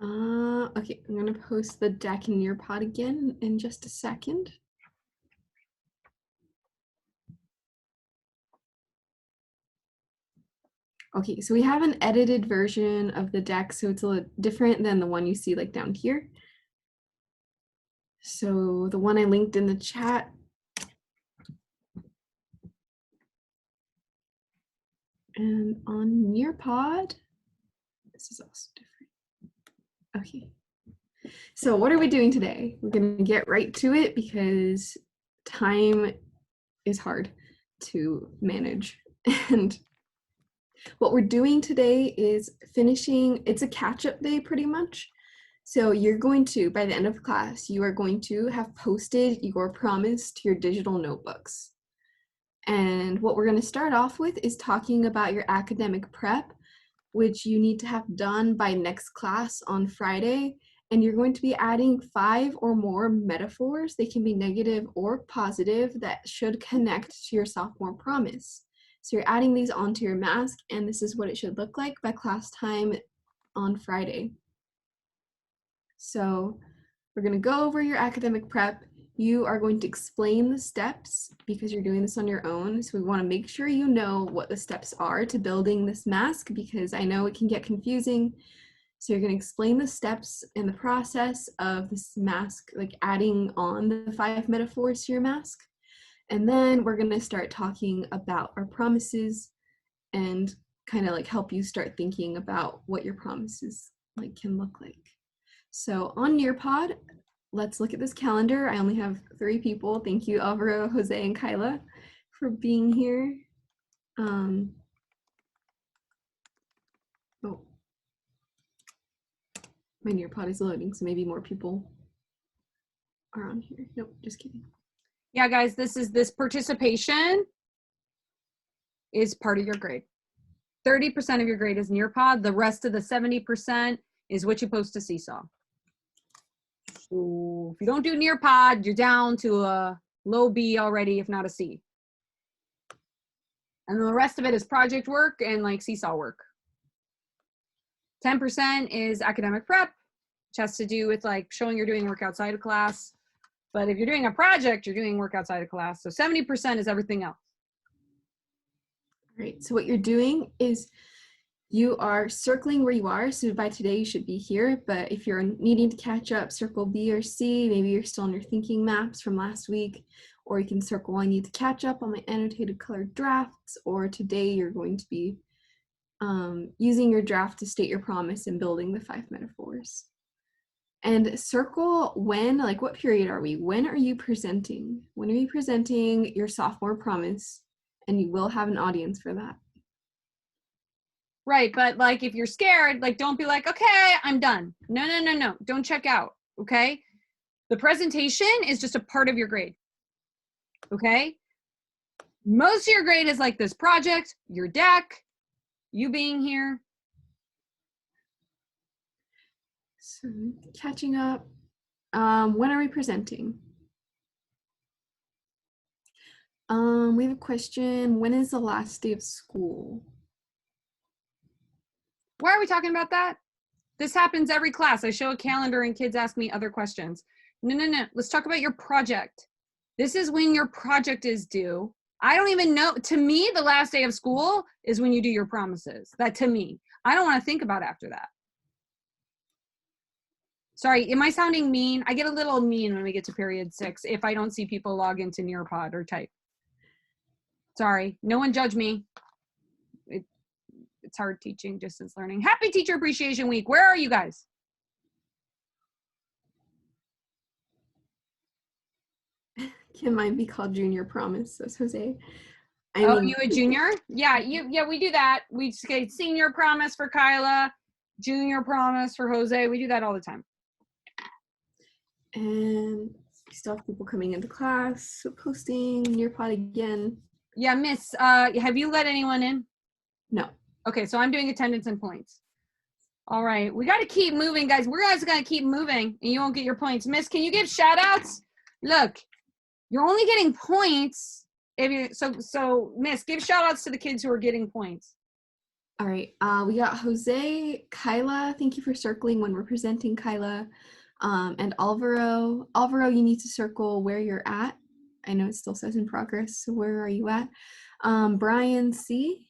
Okay, I'm gonna post the deck in Nearpod again in just a second. Okay, so we have an edited version of the deck, so it's a little different than the one you see like down here. So the one I linked in the chat. And on Nearpod, this is also different. Okay. So what are we doing today? We're going to get right to it because time is hard to manage. And what we're doing today is finishing, it's a catch-up day pretty much. So you're going to, by the end of class, you are going to have posted your promise to your digital notebooks. And what we're going to start off with is talking about your academic prep, which you need to have done by next class on Friday. And you're going to be adding 5 or more metaphors. They can be negative or positive that should connect to your sophomore promise. So you're adding these onto your mask, and this is what it should look like by class time on Friday. So we're going to go over your academic prep. You are going to explain the steps because you're doing this on your own. So we want to make sure you know what the steps are to building this mask, because I know it can get confusing. So you're going to explain the steps and the process of this mask, like adding on the 5 metaphors to your mask. And then we're going to start talking about our promises and kind of like help you start thinking about what your promises like can look like. So on Nearpod, let's look at this calendar. I only have 3 people. Thank you, Alvaro, Jose, and Kyla for being here. Oh, my Nearpod is loading, so maybe more people are on here. Nope, just kidding. Yeah, guys, this participation is part of your grade. 30% of your grade is Nearpod. The rest of the 70% is what you post to Seesaw. So if you don't do Nearpod, you're down to a low B already, if not a C. And then the rest of it is project work and like Seesaw work. 10% is academic prep, which has to do with like showing you're doing work outside of class. But if you're doing a project, you're doing work outside of class. So 70% is everything else. All right, so what you're doing is you are circling where you are. So by today you should be here, but if you're needing to catch up, circle B or C. Maybe you're still on your thinking maps from last week, or you can circle I need to catch up on my annotated colored drafts, or today you're going to be using your draft to state your promise and building the 5 metaphors. And circle when, like what period are we? When are you presenting? When are you presenting your sophomore promise? And you will have an audience for that. Right, but like if you're scared, like don't be like, okay, I'm done. No, don't check out, okay? The presentation is just a part of your grade, okay? Most of your grade is like this project, your deck, you being here. So catching up, when are we presenting? We have a question, when is the last day of school? Why are we talking about that? This happens every class. I show a calendar and kids ask me other questions. No. Let's talk about your project. This is when your project is due. I don't even know. To me, the last day of school is when you do your promises. That to me. I don't want to think about after that. Sorry, am I sounding mean? I get a little mean when we get to period 6 if I don't see people log into Nearpod or type. Sorry, no one judge me. It's hard teaching distance learning. Happy Teacher Appreciation Week. Where are you guys? Can mine be called Junior Promise? Says Jose. Oh, you a junior? Yeah, we do that. We say senior promise for Kyla, junior promise for Jose. We do that all the time. And we still have people coming into class. So posting Nearpod again. Yeah, Miss, have you let anyone in? No. Okay, so I'm doing attendance and points. All right, we got to keep moving, guys. We're guys going to keep moving, and you won't get your points. Miss, can you give shout-outs? Look, you're only getting points if you. So Miss, give shout-outs to the kids who are getting points. All right. We got Jose, Kyla. Thank you for circling when we're presenting, Kyla. And Alvaro. Alvaro, you need to circle where you're at. I know it still says in progress, so where are you at? Brian C.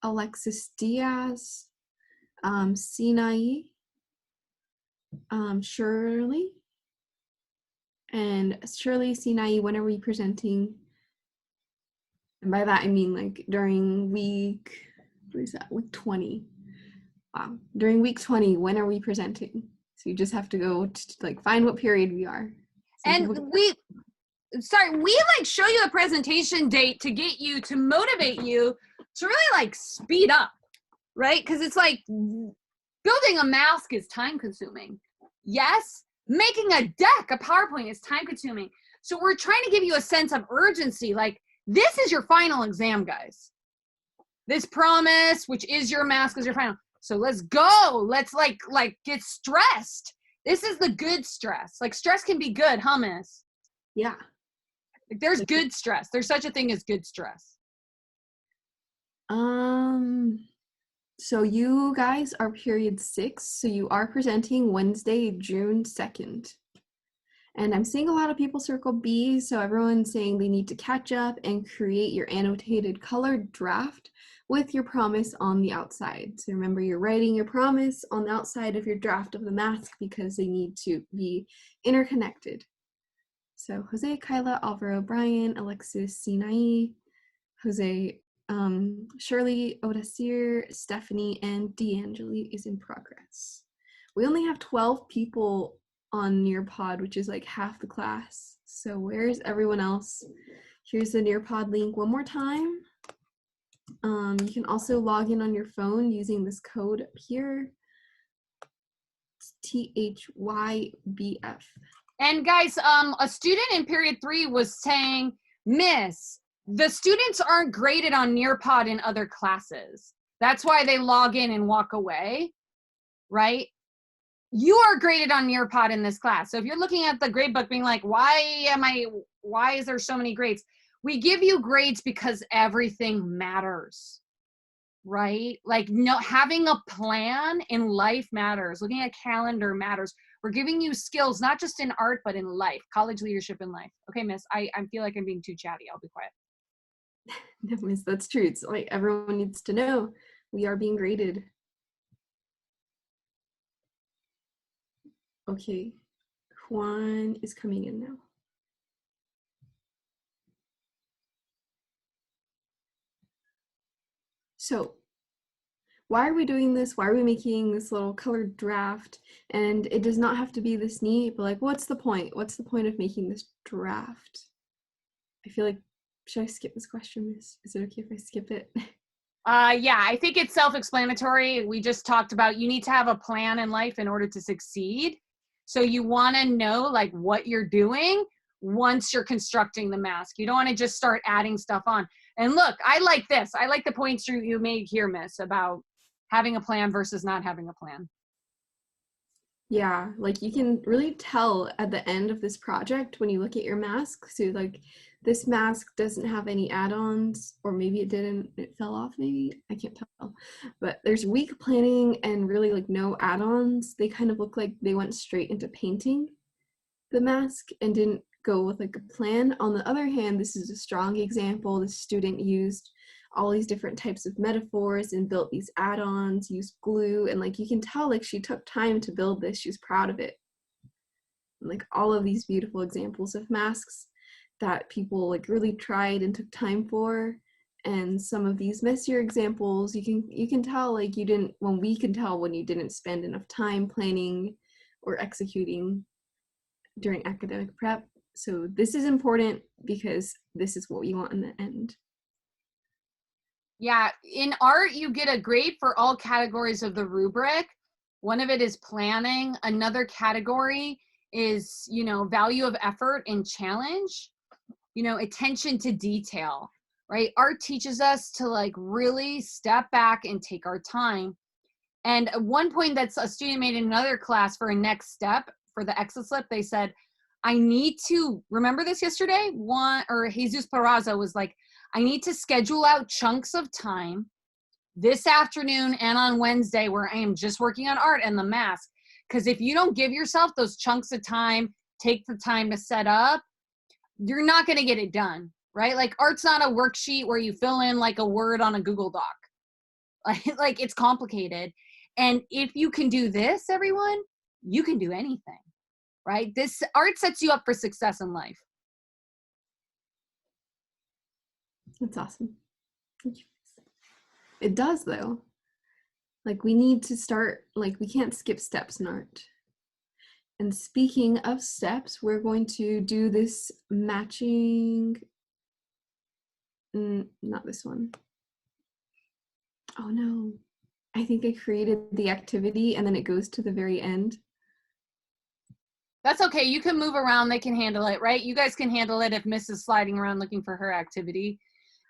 Alexis Diaz. Sinai. Shirley. And Shirley, Sinai, when are we presenting? And by that, I mean like during week, what is that, week 20. Wow. During week 20, when are we presenting? So you just have to go to like find what period we are. And we like show you a presentation date to get you, to motivate you to really like speed up, right? Because it's like building a mask is time consuming. Yes, making a deck, a PowerPoint is time consuming. So we're trying to give you a sense of urgency. Like, this is your final exam, guys. This promise, which is your mask, is your final. So let's go. Let's like get stressed. This is the good stress. Like, stress can be good, huh, Miss? Yeah. Like, there's good stress. There's such a thing as good stress. So you guys are period 6, so you are presenting Wednesday, June 2nd. And I'm seeing a lot of people circle B, so everyone's saying they need to catch up and create your annotated colored draft with your promise on the outside. So remember, you're writing your promise on the outside of your draft of the mask because they need to be interconnected. So Jose, Kyla, Alvaro, Brian, Alexis, Sinai, Jose, Shirley, Odasir, Stephanie, and D'Angeli is in progress. We only have 12 people on Nearpod, which is like half the class. So where's everyone else? Here's the Nearpod link one more time. You can also log in on your phone using this code up here. It's THYBF. And guys, a student in period 3 was saying, Miss, the students aren't graded on Nearpod in other classes. That's why they log in and walk away, right? You are graded on Nearpod in this class. So if you're looking at the grade book being like, why is there so many grades? We give you grades because everything matters, right? Like, no, having a plan in life matters. Looking at a calendar matters. We're giving you skills, not just in art, but in life, college leadership in life. Okay, Miss, I feel like I'm being too chatty. I'll be quiet. No, Miss, that's true. It's like everyone needs to know we are being graded. Okay, Juan is coming in now. So why are we doing this? Why are we making this little colored draft? And it does not have to be this neat, but like, what's the point? What's the point of making this draft? I feel like, should I skip this question, Miss? Is it okay if I skip it? Yeah, I think it's self-explanatory. We just talked about you need to have a plan in life in order to succeed. So you want to know like what you're doing once you're constructing the mask. You don't want to just start adding stuff on. And look, I like this. I like the points you made here, Miss, about having a plan versus not having a plan. Yeah, like you can really tell at the end of this project when you look at your mask. So like this mask doesn't have any add-ons, or maybe it didn't, it fell off maybe, I can't tell. But there's weak planning and really like no add-ons. They kind of look like they went straight into painting the mask and didn't go with like a plan. On the other hand, this is a strong example. The student used all these different types of metaphors and built these add-ons, used glue, and like you can tell like she took time to build this. She's proud of it. And, like all of these beautiful examples of masks that people like really tried and took time for, and some of these messier examples you can tell like you didn't, when we can tell when you didn't spend enough time planning or executing during academic prep. So this is important because this is what we want in the end. Yeah, in art, you get a grade for all categories of the rubric. One of it is planning. Another category is, value of effort and challenge, attention to detail, right? Art teaches us to like really step back and take our time. And one point that's a student made in another class for a next step for the exit slip, they said, I need to, remember this yesterday? Jesus Peraza was like, I need to schedule out chunks of time this afternoon and on Wednesday where I am just working on art and the mask. Because if you don't give yourself those chunks of time, take the time to set up, you're not going to get it done, right? Like art's not a worksheet where you fill in like a word on a Google Doc. Like it's complicated. And if you can do this, everyone, you can do anything, right? This art sets you up for success in life. That's awesome. Thank you. It does though. Like we need to start, like we can't skip steps in art. And speaking of steps, we're going to do this matching, not this one. Oh no, I think I created the activity and then it goes to the very end. That's okay. You can move around. They can handle it, right? You guys can handle it if Miss is sliding around looking for her activity.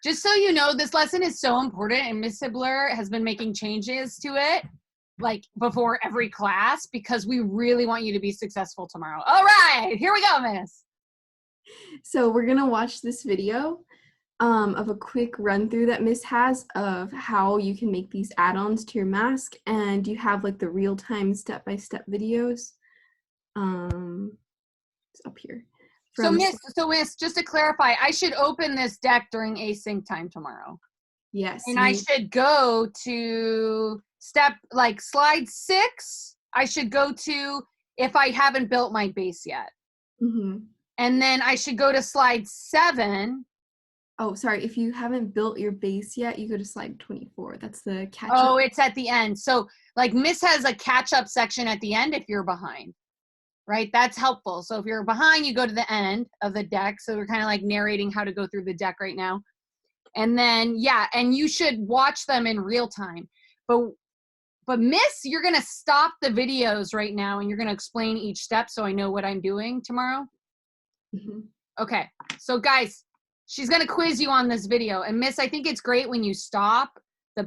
Just so you know, this lesson is so important and Miss Hibbler has been making changes to it like before every class because we really want you to be successful tomorrow. All right, here we go, Miss. So we're gonna watch this video of a quick run through that Miss has of how you can make these add-ons to your mask, and you have like the real-time step-by-step videos. It's up here. So Miss, just to clarify, I should open this deck during async time tomorrow. Yes. And I should go to slide 6. I should go to if I haven't built my base yet. Mm-hmm. And then I should go to slide 7. Oh, sorry. If you haven't built your base yet, you go to slide 24. That's the catch-up. Oh, it's at the end. So like Miss has a catch-up section at the end if you're behind, right? That's helpful. So if you're behind, you go to the end of the deck. So we're kind of like narrating how to go through the deck right now. And then, yeah, and you should watch them in real time. But Miss, you're going to stop the videos right now and you're going to explain each step so I know what I'm doing tomorrow. Mm-hmm. Okay. So guys, she's going to quiz you on this video. And Miss, I think it's great when you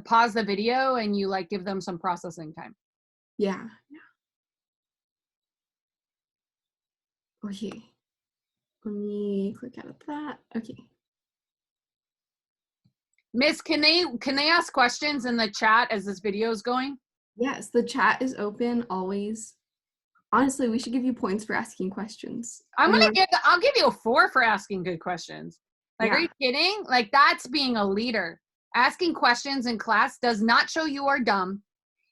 pause the video and you like give them some processing time. Yeah. Okay. Let me click out of that. Okay. Miss, can they ask questions in the chat as this video is going? Yes, the chat is open always. Honestly, we should give you points for asking questions. I'll give you a 4 for asking good questions. Like, Are you kidding? Like, that's being a leader. Asking questions in class does not show you are dumb.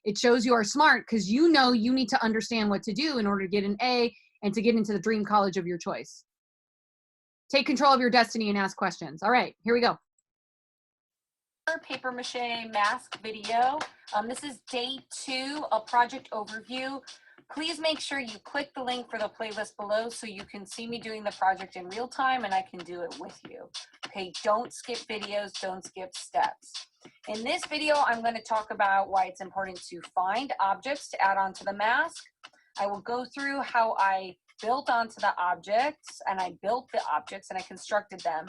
It shows you are smart because you know you need to understand what to do in order to get an A and to get into the dream college of your choice. Take control of your destiny and ask questions. All right, here we go. Paper mache mask video. This is day 2 of project overview. Please make sure you click the link for the playlist below so you can see me doing the project in real time and I can do it with you. Okay, don't skip videos, don't skip steps. In this video, I'm going to talk about why it's important to find objects to add onto the mask. I will go through how I built onto the objects and I built the objects and I constructed them.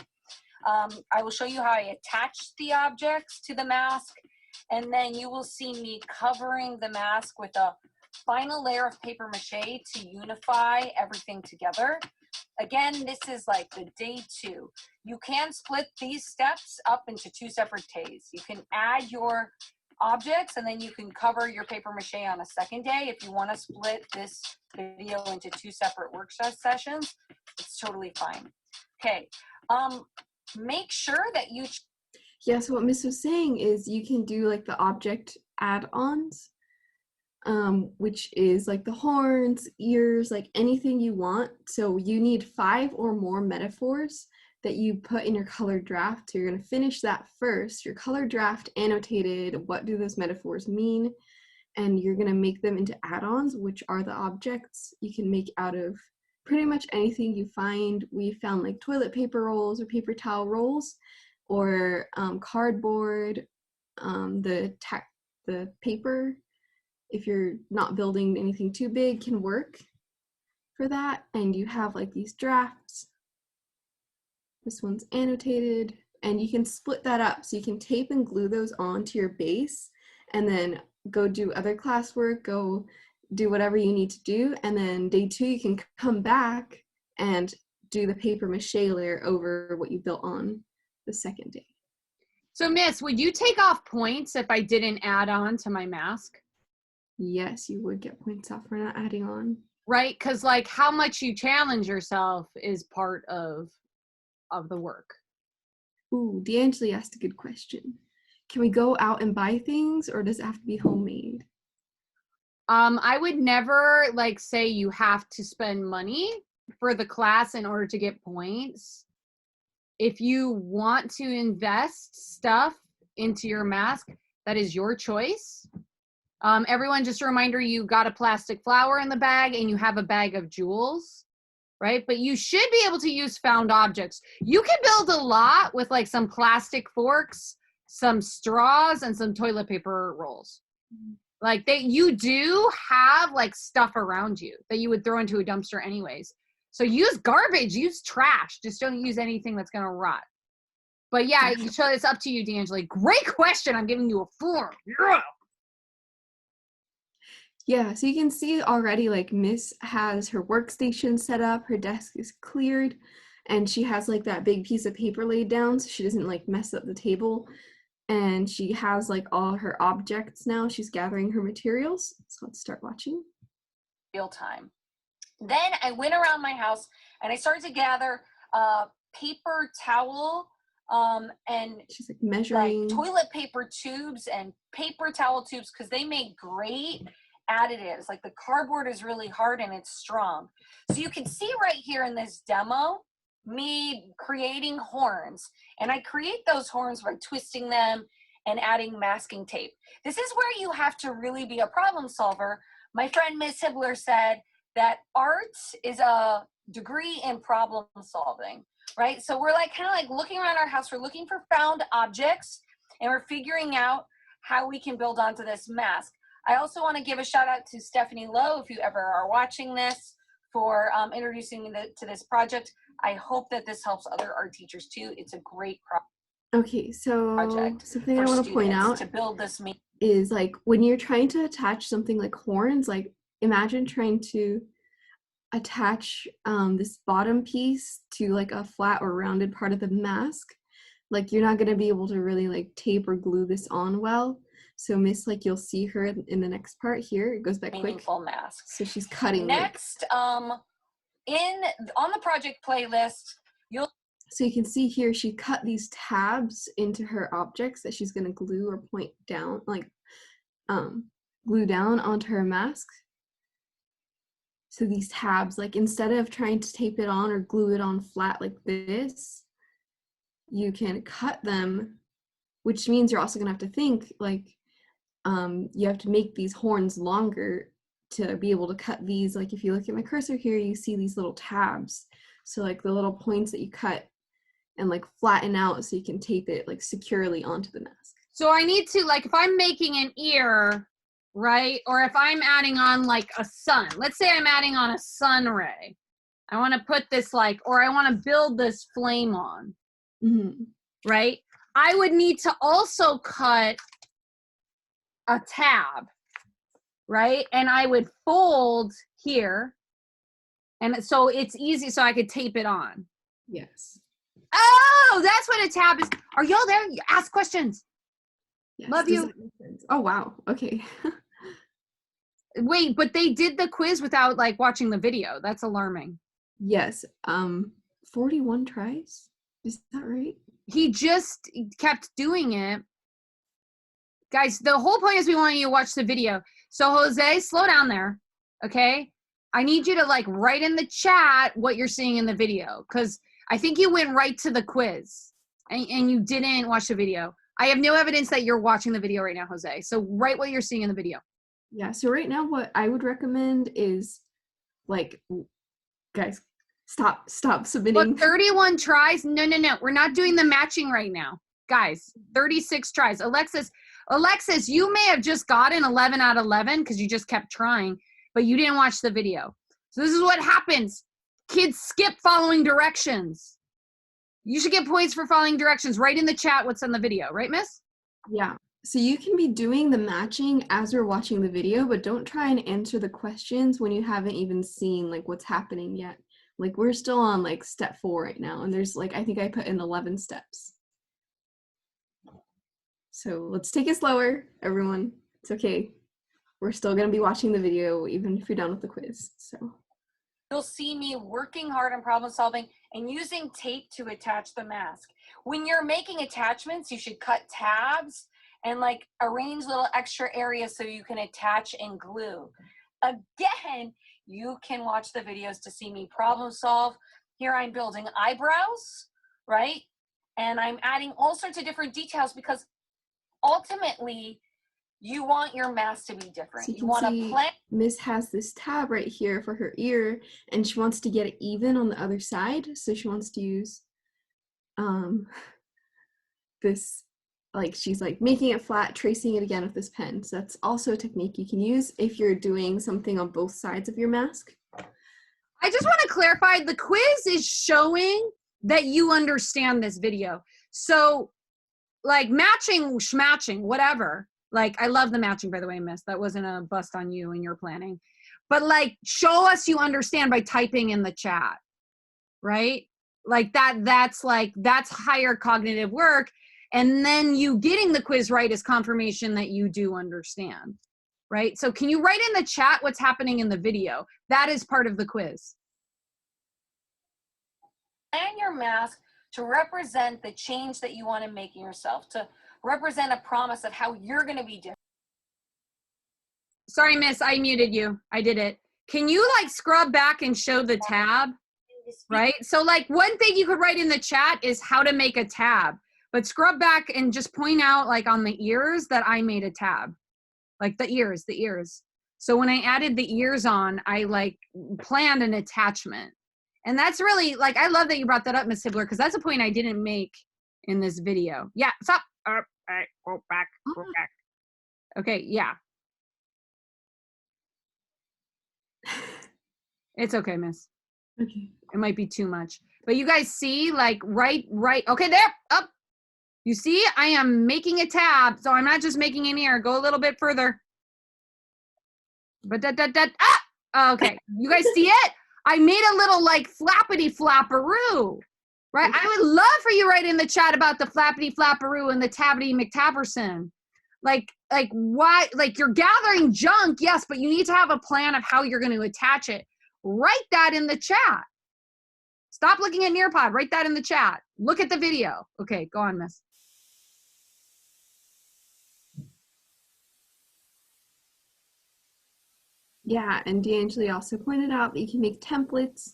I will show you how I attached the objects to the mask, and then you will see me covering the mask with a final layer of paper mache to unify everything together. Again, this is like the day 2. You can split these steps up into 2 separate days. You can add your objects and then you can cover your paper mache on a second day. If you want to split this video into 2 separate workshop sessions, it's totally fine. Okay. Make sure that you... Yeah, so what Miss was saying is you can do like the object add-ons, which is like the horns, ears, like anything you want. So you need 5 or more metaphors that you put in your colored draft. So you're going to finish that first, your colored draft annotated, what do those metaphors mean? And you're going to make them into add-ons, which are the objects you can make out of pretty much anything you find. We found like toilet paper rolls or paper towel rolls or cardboard, the paper, if you're not building anything too big, can work for that. And you have like these drafts. This one's annotated and you can split that up. So you can tape and glue those onto your base and then go do other classwork, go do whatever you need to do, and then day 2 you can come back and do the paper mache layer over what you built on the second day. So Miss, would you take off points if I didn't add on to my mask? Yes, you would get points off for not adding on. Right? Because like how much you challenge yourself is part of the work. Ooh, D'Angeli asked a good question. Can we go out and buy things, or does it have to be homemade? I would never like say you have to spend money for the class in order to get points. If you want to invest stuff into your mask, that is your choice. Everyone, just a reminder, you got a plastic flower in the bag and you have a bag of jewels, right? But you should be able to use found objects. You can build a lot with like some plastic forks, some straws, and some toilet paper rolls. Like you do have like stuff around you that you would throw into a dumpster anyways. So use garbage, use trash. Just don't use anything that's gonna rot. But yeah, so it's up to you, D'Angeli. Great question. I'm giving you a 4. Yeah. Yeah, so you can see already like Miss has her workstation set up, her desk is cleared, and she has like that big piece of paper laid down so she doesn't like mess up the table. And she has like all her objects now. She's gathering her materials. So let's start watching. Real time. Then I went around my house and I started to gather paper towel and she's like measuring like toilet paper tubes and paper towel tubes because they make great additives. Like the cardboard is really hard and it's strong. So you can see right here in this demo me creating horns, and I create those horns by twisting them and adding masking tape. This is where you have to really be a problem solver. My friend Miss Hibbler said that art is a degree in problem solving, right? So we're like kind of like looking around our house, we're looking for found objects, and we're figuring out how we can build onto this mask. I also want to give a shout out to Stephanie Lowe, if you ever are watching this, for introducing me to this project. I hope that this helps other art teachers too. It's a great Okay, so project something I want to point out to build this is like when you're trying to attach something like horns, like imagine trying to attach this bottom piece to like a flat or rounded part of the mask. Like you're not going to be able to really like tape or glue this on well. So Miss, like you'll see her in the next part here. It goes back meaningful quick. mask. So she's cutting next on the project playlist, so you can see here she cut these tabs into her objects that she's going to glue or point down, like glue down onto her mask. So these tabs, like instead of trying to tape it on or glue it on flat like this, you can cut them, which means you're also going to have to think like you have to make these horns longer to be able to cut these. Like if you look at my cursor here, you see these little tabs. So like the little points that you cut and like flatten out so you can tape it like securely onto the mask. So I need to, like, if I'm making an ear, right? Or if I'm adding on like a sun, let's say I'm adding on a sun ray. I want to put this like, or I want to build this flame on, right? I would need to also cut a tab, right? And I would fold here. And so it's easy, so I could tape it on. Yes. Oh, that's what a tab is. Are y'all there? Ask questions. Yes. Love you. Oh, wow. Okay. Wait, but they did the quiz without like watching the video. That's alarming. Yes. 41 tries. Is that right? He just kept doing it. Guys, the whole point is we want you to watch the video. So Jose, slow down there. Okay? I need you to like write in the chat what you're seeing in the video, because I think you went right to the quiz and you didn't watch the video. I have no evidence that you're watching the video right now, Jose. So write what you're seeing in the video. Yeah, so right now what I would recommend is like, guys, stop submitting. Look, 31 tries. No. We're not doing the matching right now. Guys, 36 tries. Alexis, you may have just gotten 11 out of 11 because you just kept trying, but you didn't watch the video. So this is what happens. Kids skip following directions. You should get points for following directions. Write in the chat what's on the video, right, miss? Yeah. So you can be doing the matching as we're watching the video, but don't try and answer the questions when you haven't even seen like what's happening yet. Like we're still on like step 4 right now, and there's like, I think I put in 11 steps. So let's take it slower, everyone. It's okay. We're still gonna be watching the video even if you're done with the quiz, so. You'll see me working hard on problem solving and using tape to attach the mask. When you're making attachments, you should cut tabs and like arrange little extra areas so you can attach and glue. Again, you can watch the videos to see me problem solve. Here I'm building eyebrows, right? And I'm adding all sorts of different details because ultimately you want your mask to be different. So you want to play. Miss has this tab right here for her ear, and she wants to get it even on the other side. So she wants to use this, like she's like making it flat, tracing it again with this pen. So that's also a technique you can use if you're doing something on both sides of your mask. I just want to clarify, the quiz is showing that you understand this video. So like matching, schmatching, whatever. Like, I love the matching, by the way, Miss. That wasn't a bust on you and your planning. But like, show us you understand by typing in the chat, right? Like that's higher cognitive work. And then you getting the quiz right is confirmation that you do understand, right? So can you write in the chat what's happening in the video? That is part of the quiz. Plan your mask to represent the change that you want to make in yourself, to represent a promise of how you're going to be different. Sorry, Miss, I muted you. I did it. Can you like scrub back and show the tab? Right? So like one thing you could write in the chat is how to make a tab, but scrub back and just point out like on the ears that I made a tab, like the ears. So when I added the ears on, I like planned an attachment. And that's really like, I love that you brought that up, Miss Hibbler, because that's a point I didn't make in this video. Yeah, stop. All right, go back. Okay, yeah. It's okay, Miss. Okay. It might be too much. But you guys see, like, right. Okay, there, up. You see, I am making a tab, so I'm not just making an ear. Go a little bit further. But okay, you guys see it? I made a little, like, flappity flapperoo, right? I would love for you to write in the chat about the flappity flapperoo and the tabbity McTabberson. Like why, like you're gathering junk, yes, but you need to have a plan of how you're going to attach it. Write that in the chat. Stop looking at Nearpod. Write that in the chat. Look at the video. Okay, go on, Miss. Yeah, and D'Angeli also pointed out that you can make templates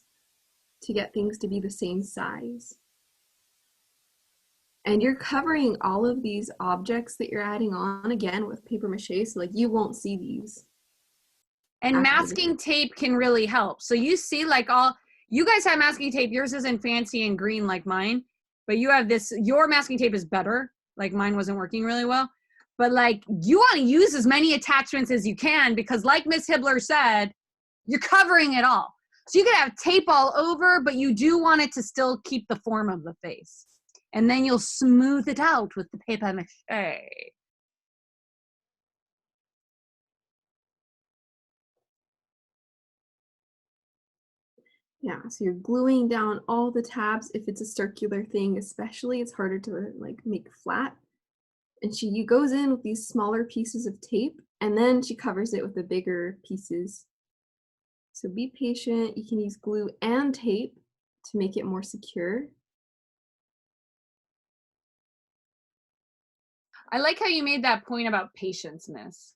to get things to be the same size. And you're covering all of these objects that you're adding on again with paper mache, so like you won't see these. And masking tape can really help. So you see like you guys have masking tape. Yours isn't fancy and green like mine, but you have this, your masking tape is better. Like mine wasn't working really well. But like you want to use as many attachments as you can because like Miss Hibbler said, you're covering it all. So you could have tape all over, but you do want it to still keep the form of the face. And then you'll smooth it out with the paper mache. Yeah, so you're gluing down all the tabs. If it's a circular thing, especially, it's harder to like make flat. And she goes in with these smaller pieces of tape, and then she covers it with the bigger pieces. So be patient. You can use glue and tape to make it more secure. I like how you made that point about patience, Miss.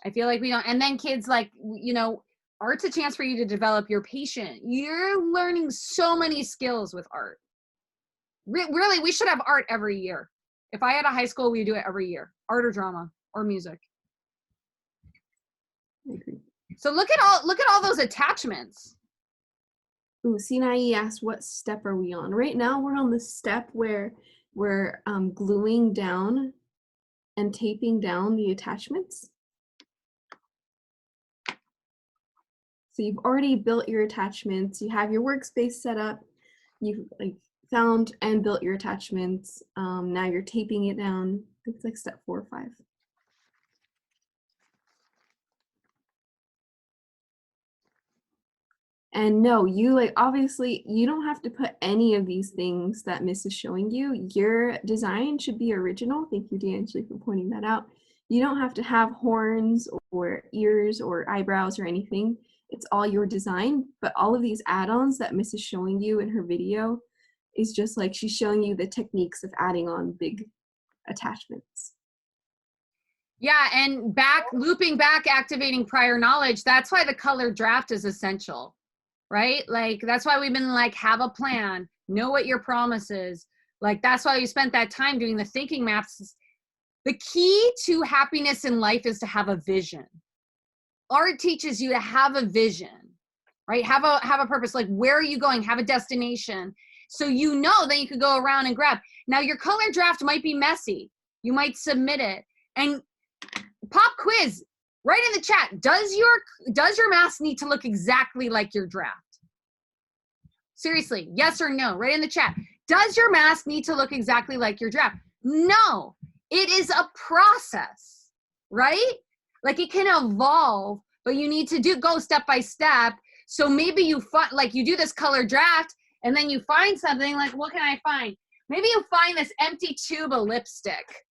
I feel like we don't, and then kids like, you know, art's a chance for you to develop your patience. You're learning so many skills with art. Really, we should have art every year. If I had a high school, we'd do it every year. Art or drama or music. I agree. So look at all those attachments. Ooh, Sinai asked, what step are we on? Right now, we're on the step where we're gluing down and taping down the attachments. So you've already built your attachments. You have your workspace set up. You've like found and built your attachments. Now you're taping it down. I think it's like step 4 or 5. And no, you like obviously you don't have to put any of these things that Miss is showing you. Your design should be original. Thank you, D'Angeli, for pointing that out. You don't have to have horns or ears or eyebrows or anything. It's all your design, but all of these add-ons that Miss is showing you in her video is just like she's showing you the techniques of adding on big attachments. Yeah, and looping back, activating prior knowledge, that's why the color draft is essential, right? Like, that's why we've been like, have a plan, know what your promise is. Like, that's why you spent that time doing the thinking maps. The key to happiness in life is to have a vision. Art teaches you to have a vision, right? Have a purpose. Like, where are you going? Have a destination. So you know that you could go around and grab. Now, your color draft might be messy. You might submit it. And pop quiz, right in the chat. Does your mask need to look exactly like your draft? Seriously, yes or no, right in the chat. Does your mask need to look exactly like your draft? No, it is a process, right? Like, it can evolve, but you need to go step by step. So maybe you find, like, you do this color draft and then you find something like, what can I find? Maybe you find this empty tube of lipstick,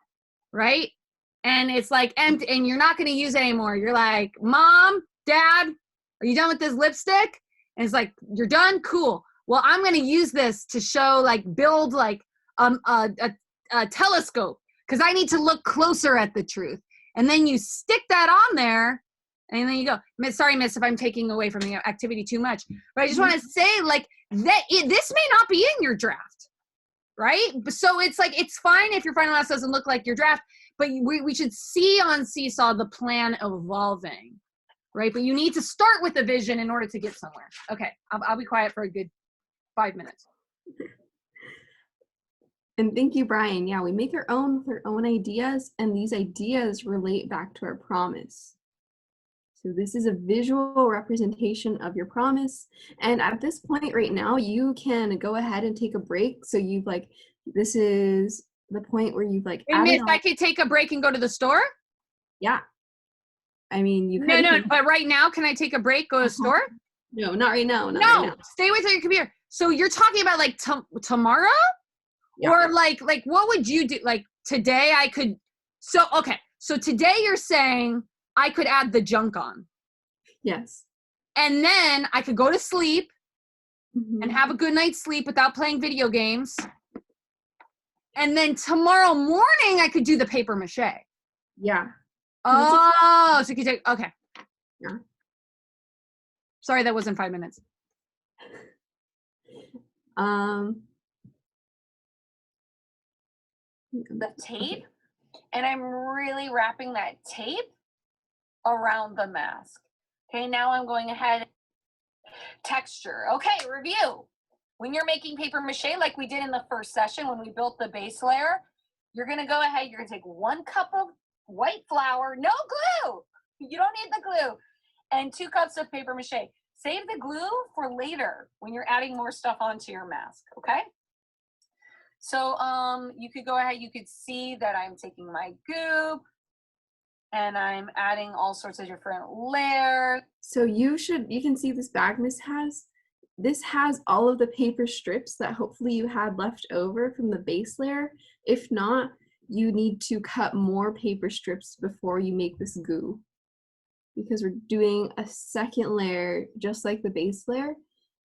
right? And it's like empty and you're not going to use it anymore. You're like, Mom, Dad, are you done with this lipstick? And it's like, you're done? Cool. Well, I'm going to use this to show, like, build like a telescope because I need to look closer at the truth. And then you stick that on there and then you go, sorry, Miss, if I'm taking away from the activity too much. But I just want to say, like, that this may not be in your draft, right? So it's like, it's fine if your final ask doesn't look like your draft, but we should see on Seesaw the plan evolving, right? But you need to start with a vision in order to get somewhere. Okay, I'll be quiet for a good 5 minutes. And thank you, Brian. Yeah, we make our own with our own ideas, and these ideas relate back to our promise. So this is a visual representation of your promise. And at this point right now, you can go ahead and take a break. So you've like, this is the point where you've like, Hey, Miss, I could take a break and go to the store? Yeah. I mean, you could. No, but right now, can I take a break, go to the store? No, not right now. No, right now. Stay with your computer. So you're talking about like tomorrow? Yeah. Or like what would you do? Like today I could, so today you're saying I could add the junk on. Yes. And then I could go to sleep and have a good night's sleep without playing video games. And then tomorrow morning I could do the paper mache. Yeah. Oh, so you could take, okay. Yeah. Sorry, that wasn't 5 minutes. The tape, and I'm really wrapping that tape around the mask. Okay, now I'm going ahead. Texture. Okay, review. When you're making paper mache like we did in the first session when we built the base layer, you're going to go ahead, you're going to take 1 cup of white flour, no glue. You don't need the glue. And 2 cups of paper mache. Save the glue for later when you're adding more stuff onto your mask, okay? So you could go ahead, you could see that I'm taking my goop and I'm adding all sorts of different layers. So you can see this bag Miss has. This has all of the paper strips that hopefully you had left over from the base layer. If not, you need to cut more paper strips before you make this goo, because we're doing a second layer just like the base layer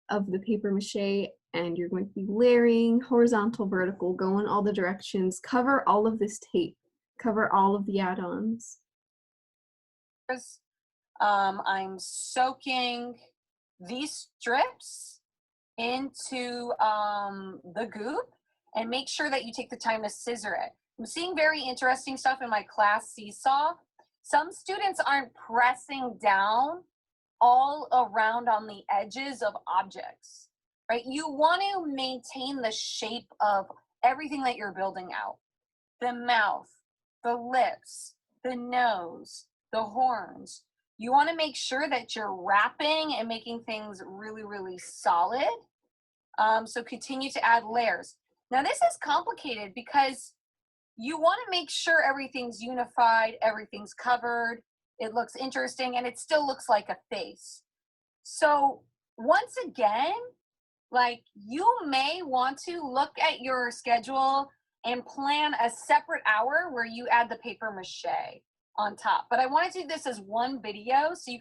of the paper mache, and you're going to be layering horizontal, vertical, go in all the directions, cover all of this tape, cover all of the add-ons. I'm soaking these strips into the goop, and make sure that you take the time to scissor it. I'm seeing very interesting stuff in my class Seesaw. Some students aren't pressing down all around on the edges of objects, right? You want to maintain the shape of everything that you're building out. The mouth, the lips, the nose, the horns. You want to make sure that you're wrapping and making things really, really solid. So continue to add layers. Now this is complicated because you want to make sure everything's unified, everything's covered, it looks interesting, and it still looks like a face. So once again, like, you may want to look at your schedule and plan a separate hour where you add the paper mache on top. But I want to do this as one video, so you.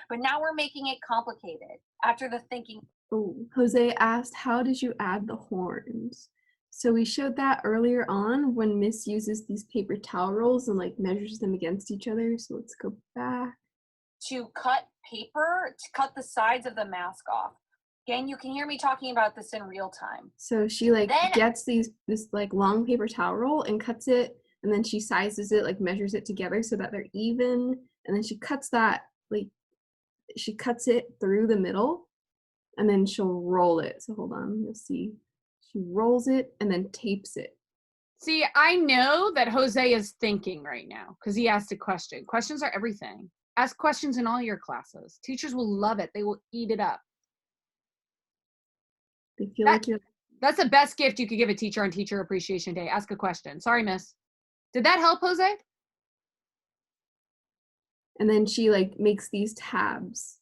But now we're making it complicated after the thinking. Oh, Jose asked, how did you add the horns? So we showed that earlier on when Miss uses these paper towel rolls and like measures them against each other. So let's go back. To cut paper, to cut the sides of the mask off. Again, you can hear me talking about this in real time. So she like Then- gets this like long paper towel roll and cuts it, and then she sizes it, like measures it together so that they're even, and then she cuts that, like she cuts it through the middle, and then she'll roll it. So hold on, you'll see. She rolls it and then tapes it. See, I know that Jose is thinking right now because he asked a question. Questions are everything. Ask questions in all your classes. Teachers will love it. They will eat it up. They feel like you're. That's the best gift you could give a teacher on Teacher Appreciation Day. Ask a question. Sorry, miss. Did that help, Jose? And then she like makes these tabs.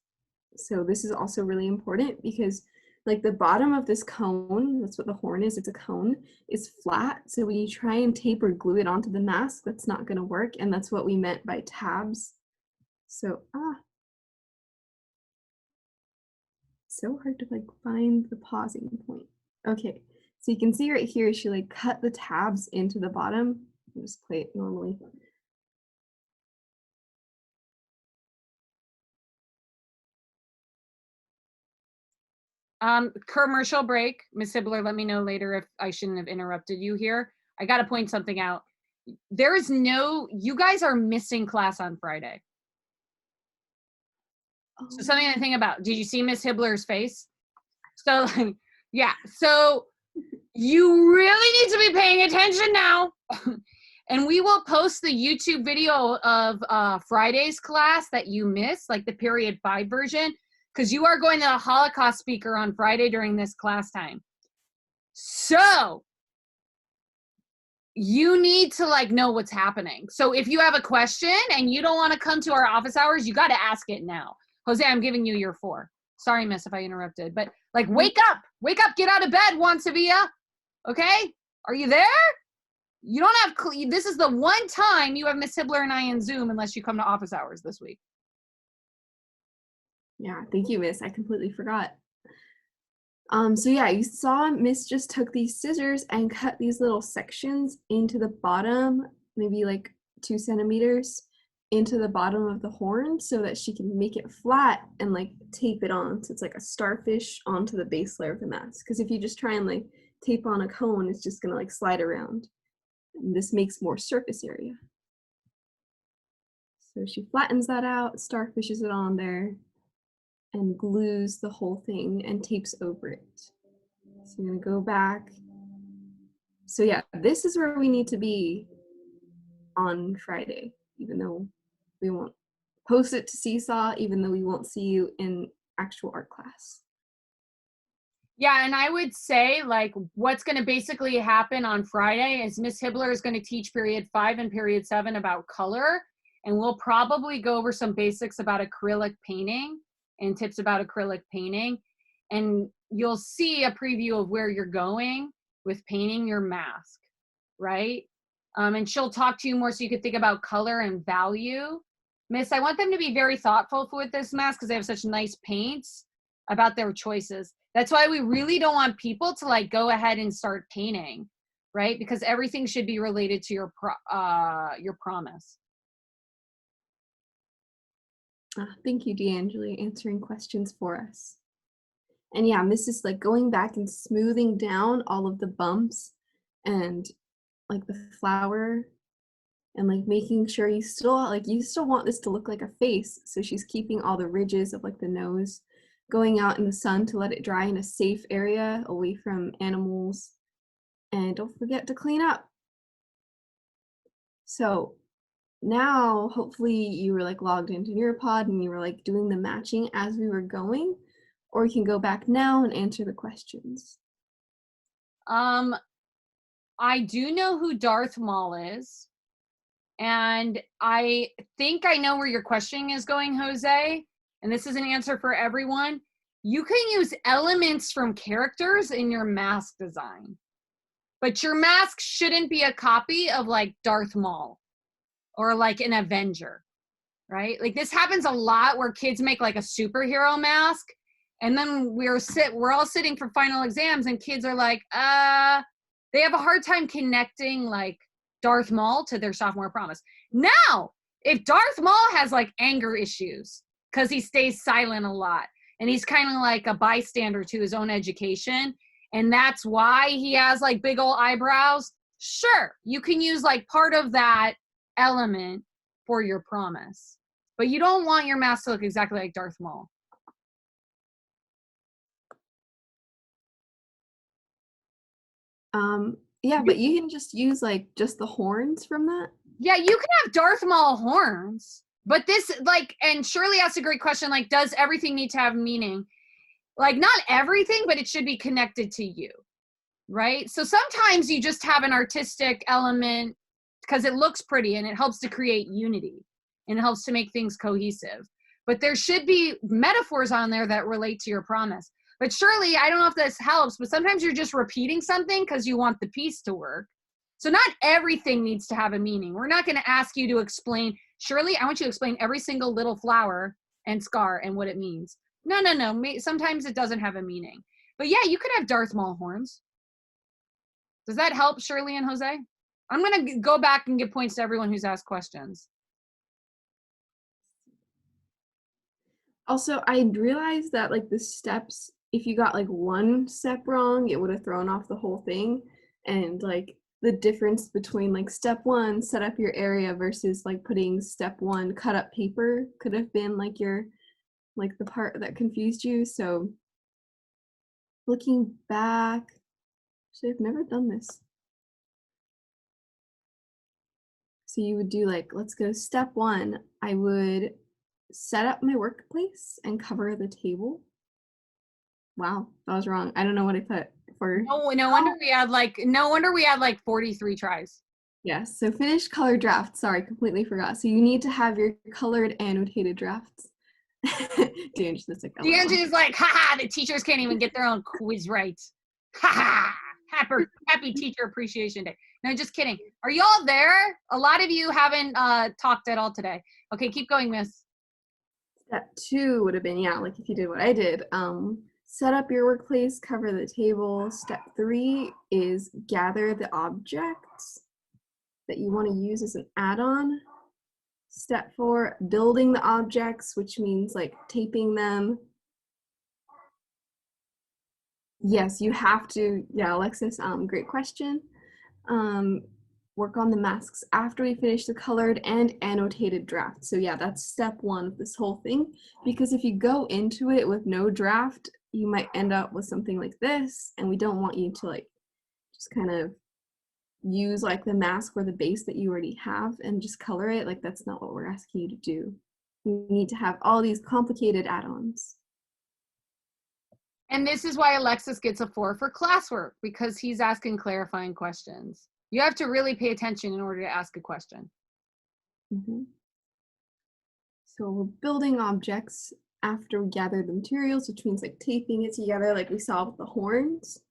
So this is also really important because like the bottom of this cone, that's what the horn is, it's a cone, is flat. So when you try and tape or glue it onto the mask, that's not gonna work. And that's what we meant by tabs. So, so hard to like find the pausing point. Okay, so you can see right here, she like cut the tabs into the bottom. I'll just play it normally. Commercial break. Ms. Hibbler, let me know later if I shouldn't have interrupted you here. I got to point something out. There is no, you guys are missing class on Friday. So something to think about. Did you see Miss Hibbler's face? So yeah, so you really need to be paying attention now. And we will post the YouTube video of Friday's class that you missed, like the period 5 version, because you are going to a Holocaust speaker on Friday during this class time. So you need to like know what's happening. So if you have a question and you don't want to come to our office hours, you got to ask it now. Jose, I'm giving you your 4. Sorry, miss, if I interrupted, but like wake up, get out of bed, Juan Sevilla. Okay, are you there? You don't have, this is the one time you have Miss Hibbler and I in Zoom unless you come to office hours this week. Yeah, thank you, Miss. I completely forgot. So yeah, you saw Miss just took these scissors and cut these little sections into the bottom, maybe like 2 centimeters into the bottom of the horn so that she can make it flat and like tape it on. So it's like a starfish onto the base layer of the mask. Because if you just try and like tape on a cone, it's just gonna like slide around. And this makes more surface area. So she flattens that out, starfishes it on there, and glues the whole thing and tapes over it. So I'm gonna go back. So yeah, this is where we need to be on Friday, even though we won't post it to Seesaw, even though we won't see you in actual art class. Yeah, and I would say like what's going to basically happen on Friday is Miss Hibbler is going to teach period 5 and period 7 about color, and we'll probably go over some basics about acrylic painting and tips about acrylic painting, and you'll see a preview of where you're going with painting your mask, right? And she'll talk to you more so you could think about color and value. Miss, I want them to be very thoughtful with this mask because they have such nice paints about their choices. That's why we really don't want people to like go ahead and start painting, right? Because everything should be related to your promise. Thank you, D'Angeli, answering questions for us. And yeah, Miss is like going back and smoothing down all of the bumps and like the flower and like making sure you still want this to look like a face. So she's keeping all the ridges of like the nose going out in the sun to let it dry in a safe area away from animals. And don't forget to clean up. So now hopefully you were like logged into Neurapod and you were like doing the matching as we were going, or you can go back now and answer the questions. I do know who Darth Maul is, and I think I know where your questioning is going, Jose, and this is an answer for everyone. You can use elements from characters in your mask design, but your mask shouldn't be a copy of like Darth Maul or like an Avenger, right? Like this happens a lot where kids make like a superhero mask, and then we're all sitting for final exams, and kids are like, they have a hard time connecting like Darth Maul to their sophomore promise. Now, if Darth Maul has like anger issues because he stays silent a lot, and he's kind of like a bystander to his own education, and that's why he has like big old eyebrows, sure, you can use like part of that element for your promise. But you don't want your mask to look exactly like Darth Maul. Yeah, but you can just use like just the horns from that. Yeah, you can have Darth Maul horns, but this like, and Shirley asked a great question, like, does everything need to have meaning? Like, not everything, but it should be connected to you, right? So sometimes you just have an artistic element because it looks pretty and it helps to create unity and it helps to make things cohesive. But there should be metaphors on there that relate to your promise. But Shirley, I don't know if this helps, but sometimes you're just repeating something because you want the piece to work. So not everything needs to have a meaning. We're not going to ask you to explain, Shirley, I want you to explain every single little flower and scar and what it means. No. Sometimes it doesn't have a meaning. But yeah, you could have Darth Maul horns. Does that help, Shirley and Jose? I'm going to go back and give points to everyone who's asked questions. Also, I realized that like the steps, if you got like one step wrong, it would have thrown off the whole thing. And like the difference between like step 1, set up your area, versus like putting step 1, cut up paper, could have been like the part that confused you. So looking back, actually I've never done this. So you would do like, let's go step 1, I would set up my workplace and cover the table. Wow, that was wrong. I don't know what I put for. No wonder we had like 43 tries. Yes, so finished color draft. Sorry, completely forgot. So you need to have your colored annotated drafts. D'Angela's like, haha, the teachers can't even get their own quiz right. Haha, happy Teacher Appreciation Day. No, just kidding. Are you all there? A lot of you haven't talked at all today. Okay, keep going, miss. Step 2 would have been, yeah, like if you did what I did, set up your workplace, cover the table. Step 3 is gather the objects that you want to use as an add-on. Step 4, building the objects, which means like taping them. Yes, you have to, yeah, Alexis, great question. Work on the masks after we finish the colored and annotated draft. So yeah, that's step 1 of this whole thing, because if you go into it with no draft, you might end up with something like this, and we don't want you to like just kind of use like the mask or the base that you already have and just color it. Like that's not what we're asking you to do. You need to have all these complicated add-ons. And this is why Alexis gets a 4 for classwork, because he's asking clarifying questions. You have to really pay attention in order to ask a question. Mm-hmm. So we're building objects after we gather the materials, which means like taping it together like we saw with the horns.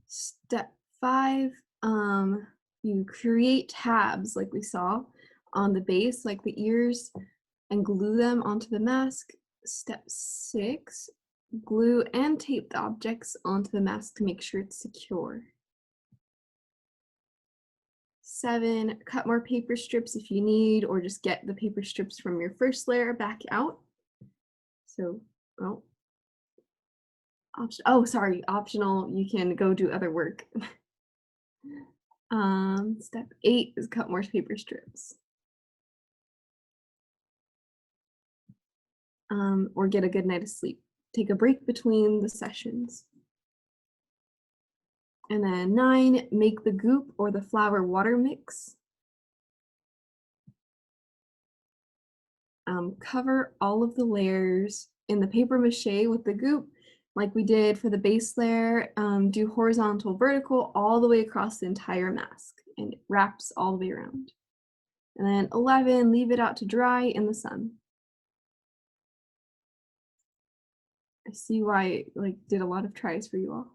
Step 5, you create tabs like we saw on the base, like the ears, and glue them onto the mask. Step 6, glue and tape the objects onto the mask to make sure it's secure. 7, cut more paper strips if you need, or just get the paper strips from your first layer back out. So, optional, you can go do other work. Step 8 is cut more paper strips. Or get a good night of sleep. Take a break between the sessions. And then 9, make the goop or the flour water mix. Cover all of the layers in the paper mache with the goop, like we did for the base layer. Do horizontal, vertical, all the way across the entire mask, and it wraps all the way around. And then 11, leave it out to dry in the sun. I see why it, like, did a lot of tries for you all.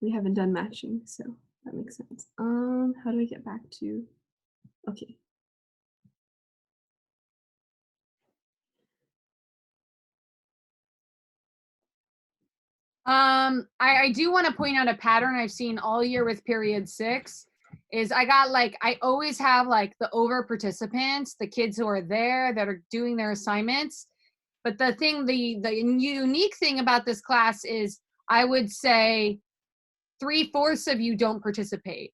We haven't done matching, so that makes sense. How do I get back to, okay. I do want to point out a pattern I've seen all year with period 6 is I always have like the over participants, the kids who are there that are doing their assignments. But the unique thing about this class is I would say 3/4 of you don't participate.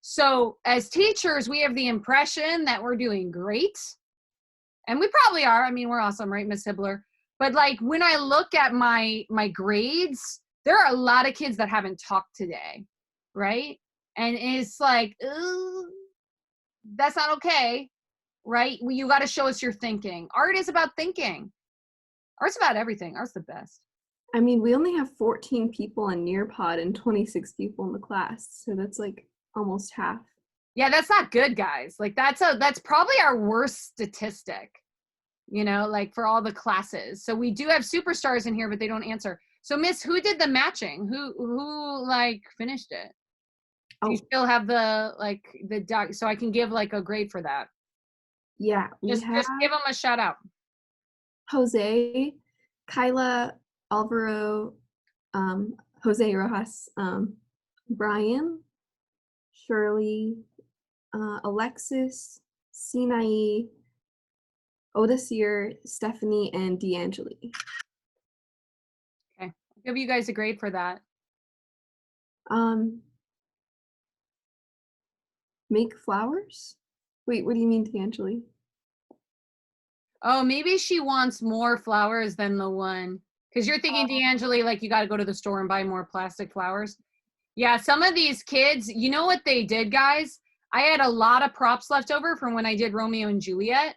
So as teachers, we have the impression that we're doing great. And we probably are. I mean, we're awesome, right, Miss Hibbler? But like when I look at my grades, there are a lot of kids that haven't talked today, right? And it's like, ooh, that's not okay, right? You got to show us your thinking. Art is about thinking. Art's about everything. Art's the best. I mean, we only have 14 people on Nearpod and 26 people in the class, so that's like almost half. Yeah, that's not good, guys. Like that's probably our worst statistic, you know, like for all the classes. So we do have superstars in here, but they don't answer. So Miss, who did the matching? Who like finished it? Do you still have the doc so I can give like a grade for that? Yeah, Just give them a shout out. Jose, Kyla, Alvaro, Jose Rojas, Brian, Shirley, Alexis, Sinai, Odasier, Stephanie, and D'Angeli. Okay, I'll give you guys a grade for that. Make flowers? Wait, what do you mean, D'Angeli? Oh, maybe she wants more flowers than the one. Because you're thinking, D'Angeli, like you got to go to the store and buy more plastic flowers. Yeah, some of these kids, you know what they did, guys? I had a lot of props left over from when I did Romeo and Juliet.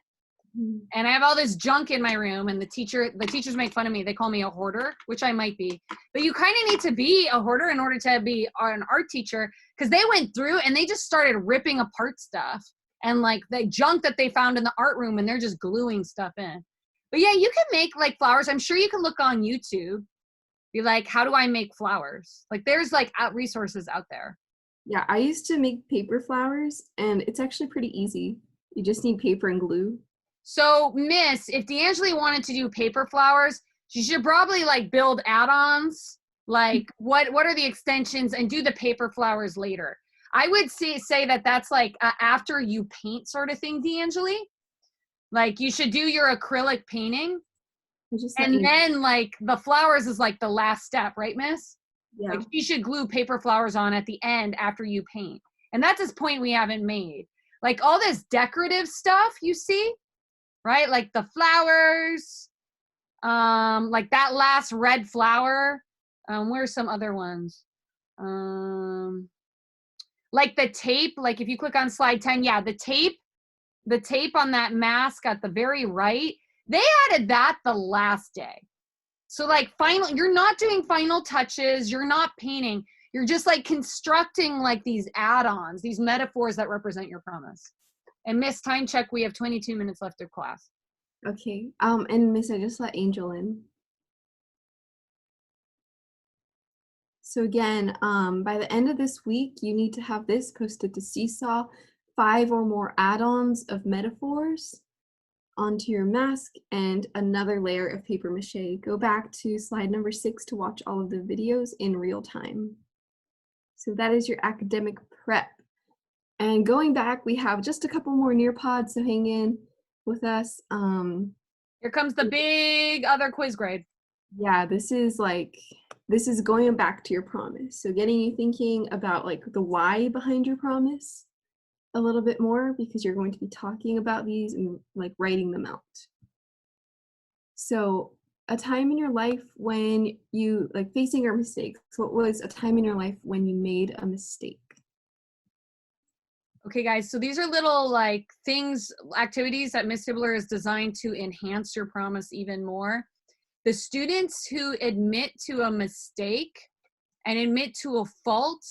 And I have all this junk in my room, and the teachers make fun of me. They call me a hoarder, which I might be. But you kind of need to be a hoarder in order to be an art teacher, because they went through and they just started ripping apart stuff and like the junk that they found in the art room, and they're just gluing stuff in. But yeah, you can make like flowers. I'm sure you can look on YouTube, be like, how do I make flowers? Like there's like resources out there. Yeah, I used to make paper flowers, and it's actually pretty easy. You just need paper and glue. So, Miss, if D'Angeli wanted to do paper flowers, she should probably like build add-ons. Like, what are the extensions, and do the paper flowers later. I would say that that's like after you paint sort of thing, D'Angeli. Like, you should do your acrylic painting, and then like the flowers is like the last step, right, Miss? Yeah. Like, you should glue paper flowers on at the end after you paint, and that's this point we haven't made. Like all this decorative stuff you see. Right? Like the flowers, like that last red flower. Where's some other ones? Like the tape, like if you click on slide 10, yeah, the tape on that mask at the very right, they added that the last day. So like you're not doing final touches, you're not painting, you're just like constructing like these add-ons, these metaphors that represent your promise. And Miss, time check, we have 22 minutes left of class. Okay. And Miss, I just let Angel in. So again, by the end of this week, you need to have this posted to Seesaw, 5 or more add-ons of metaphors onto your mask and another layer of paper mache. Go back to slide number 6 to watch all of the videos in real time. So that is your academic prep. And going back, we have just a couple more Nearpods, so hang in with us. Here comes the big other quiz grade. Yeah, this is going back to your promise. So getting you thinking about like the why behind your promise a little bit more, because you're going to be talking about these and like writing them out. So a time in your life when you like facing your mistakes. What was a time in your life when you made a mistake? Okay, guys, so these are little like activities that Miss Hibbler is designed to enhance your promise even more. The students who admit to a mistake and admit to a fault,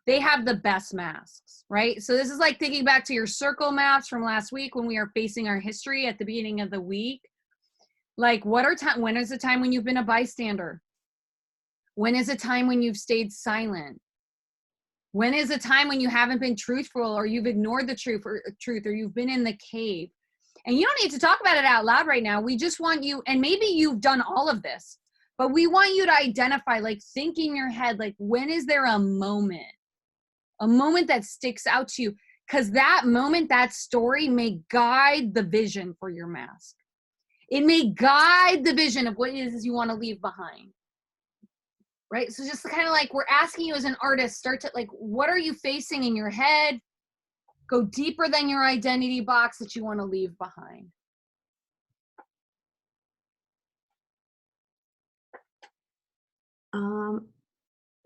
they have the best masks, right? So this is like thinking back to your circle maps from last week when we are facing our history at the beginning of the week. Like, when is the time when you've been a bystander? When is a time when you've stayed silent? When is a time when you haven't been truthful, or you've ignored the truth, or you've been in the cave? And you don't need to talk about it out loud right now. We just want you, and maybe you've done all of this, but we want you to identify, like, think in your head, like, when is there a moment that sticks out to you? Because that moment, that story may guide the vision for your mask. It may guide the vision of what it is you want to leave behind. Right? So just kind of like, we're asking you as an artist, start to, like, what are you facing in your head? Go deeper than your identity box that you want to leave behind.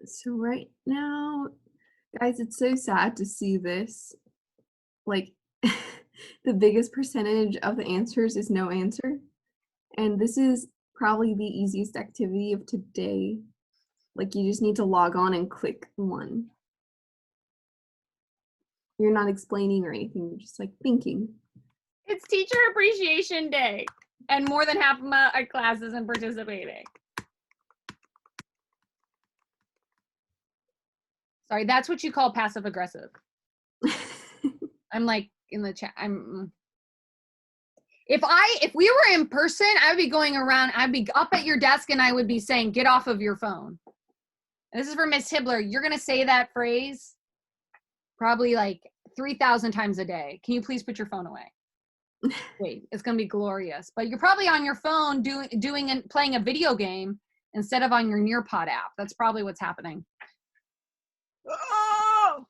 So right now, guys, it's so sad to see this. Like, the biggest percentage of the answers is no answer. And this is probably the easiest activity of today. Like, you just need to log on and click one. You're not explaining or anything, you're just like thinking. It's Teacher Appreciation Day, and more than half of my class isn't participating. Sorry, that's what you call passive aggressive. I'm like in the chat. If we were in person, I would be going around, I'd be up at your desk and I would be saying, get off of your phone. And this is for Miss Hibbler. You're going to say that phrase probably like 3,000 times a day. Can you please put your phone away? Wait, it's going to be glorious. But you're probably on your phone playing a video game instead of on your Nearpod app. That's probably what's happening. Oh!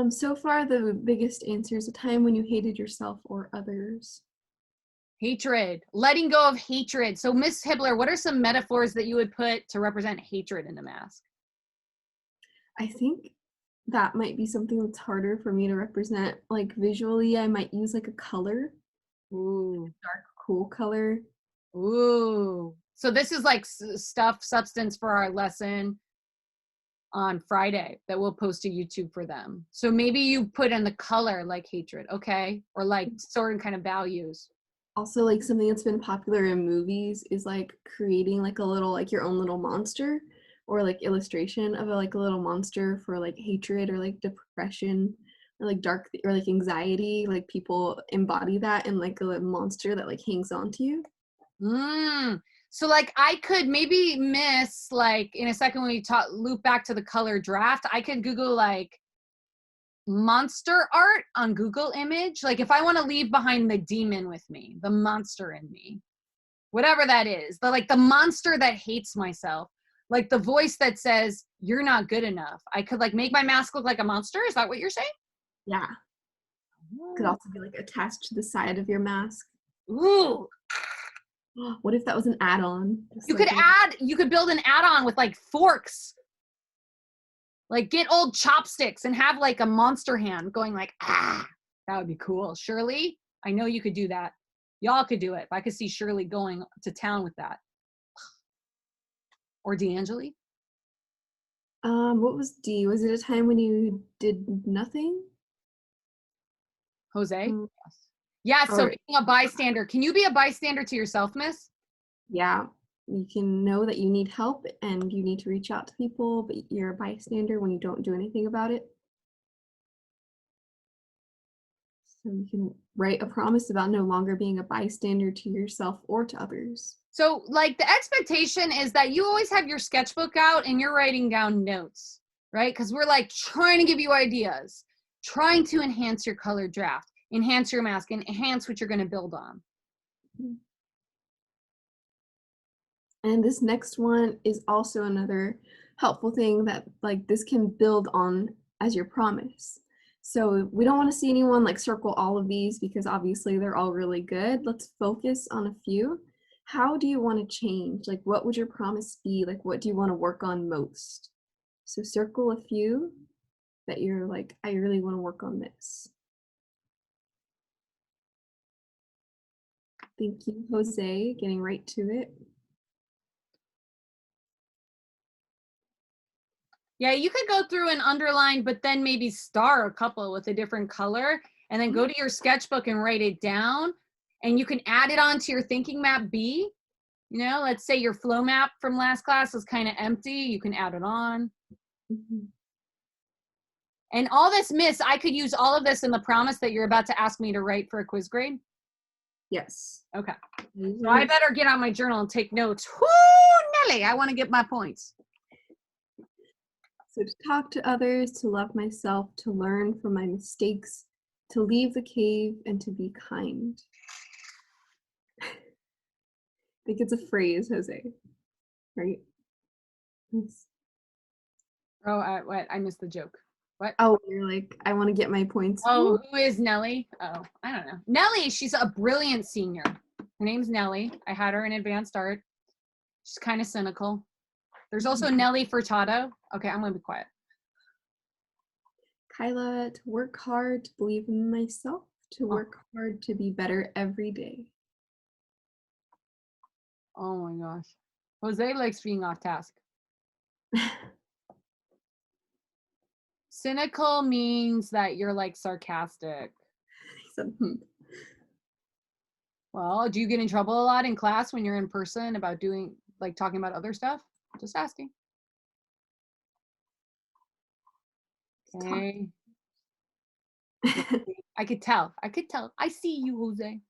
So far, the biggest answer is a time when you hated yourself or others. Hatred, letting go of hatred. So Miss Hibbler, what are some metaphors that you would put to represent hatred in the mask? I think that might be something that's harder for me to represent. Like, visually, I might use like a color. Ooh. Dark, cool color. Ooh. So this is like substance for our lesson on Friday that we'll post to YouTube for them. So maybe you put in the color like hatred, okay? Or like certain kind of values. Also, like, something that's been popular in movies is like creating like a little, like, your own little monster, or like illustration of a little monster for like hatred or like depression or like dark or like anxiety. Like, people embody that in like a little monster that like hangs on to you. So like I could maybe miss, like, in a second when we loop back to the color draft, I could Google like monster art on Google Image. Like, if I want to leave behind the demon with me, the monster in me, whatever that is, the monster that hates myself, like the voice that says you're not good enough, I could like make my mask look like a monster. Is that what you're saying? Yeah. Could also be like attached to the side of your mask. Ooh. What if that was an add-on? You could build an add-on with like forks. Like, get old chopsticks and have like a monster hand going like, ah, that would be cool. Shirley, I know you could do that. Y'all could do it. I could see Shirley going to town with that. Or D'Angeli. What was D? Was it a time when you did nothing? Jose? Yeah, so being a bystander. Can you be a bystander to yourself, miss? Yeah. You can know that you need help and you need to reach out to people, but you're a bystander when you don't do anything about it. So you can write a promise about no longer being a bystander to yourself or to others. So like the expectation is that you always have your sketchbook out and you're writing down notes, right? Because we're like trying to give you ideas, trying to enhance your color draft, enhance your mask, and enhance what you're going to build on. And this next one is also another helpful thing that like this can build on as your promise. So we don't want to see anyone like circle all of these because obviously they're all really good. Let's focus on a few. How do you want to change? Like, what would your promise be? Like, what do you want to work on most? So circle a few that you're like, I really want to work on this. Thank you, Jose, getting right to it. Yeah, you could go through and underline, but then maybe star a couple with a different color and then go to your sketchbook and write it down. And you can add it onto your thinking map B. You know, let's say your flow map from last class was kind of empty. You can add it on. Mhm. And all this, Miss, I could use all of this in the promise that you're about to ask me to write for a quiz grade. Yes. Okay. Mhm. So I better get out my journal and take notes. Whoo, Nelly, I want to get my points. So to talk to others, to love myself, to learn from my mistakes, to leave the cave, and to be kind. I think it's a phrase, Jose, right? Yes. Oh, what? I missed the joke. What? Oh, you're like, I want to get my points. Oh, who is Nellie? Oh, I don't know. Nellie, she's a brilliant senior. Her name's Nellie. I had her in advanced art. She's kind of cynical. There's also Nellie Furtado. Okay, I'm going to be quiet. Kyla, to work hard, to believe in myself, to work hard to be better every day. Oh my gosh. Jose likes being off task. Cynical means that you're like sarcastic. He said, Well, do you get in trouble a lot in class when you're in person about doing, like talking about other stuff? Just asking. Okay. I could tell. I could tell. I see you, Jose.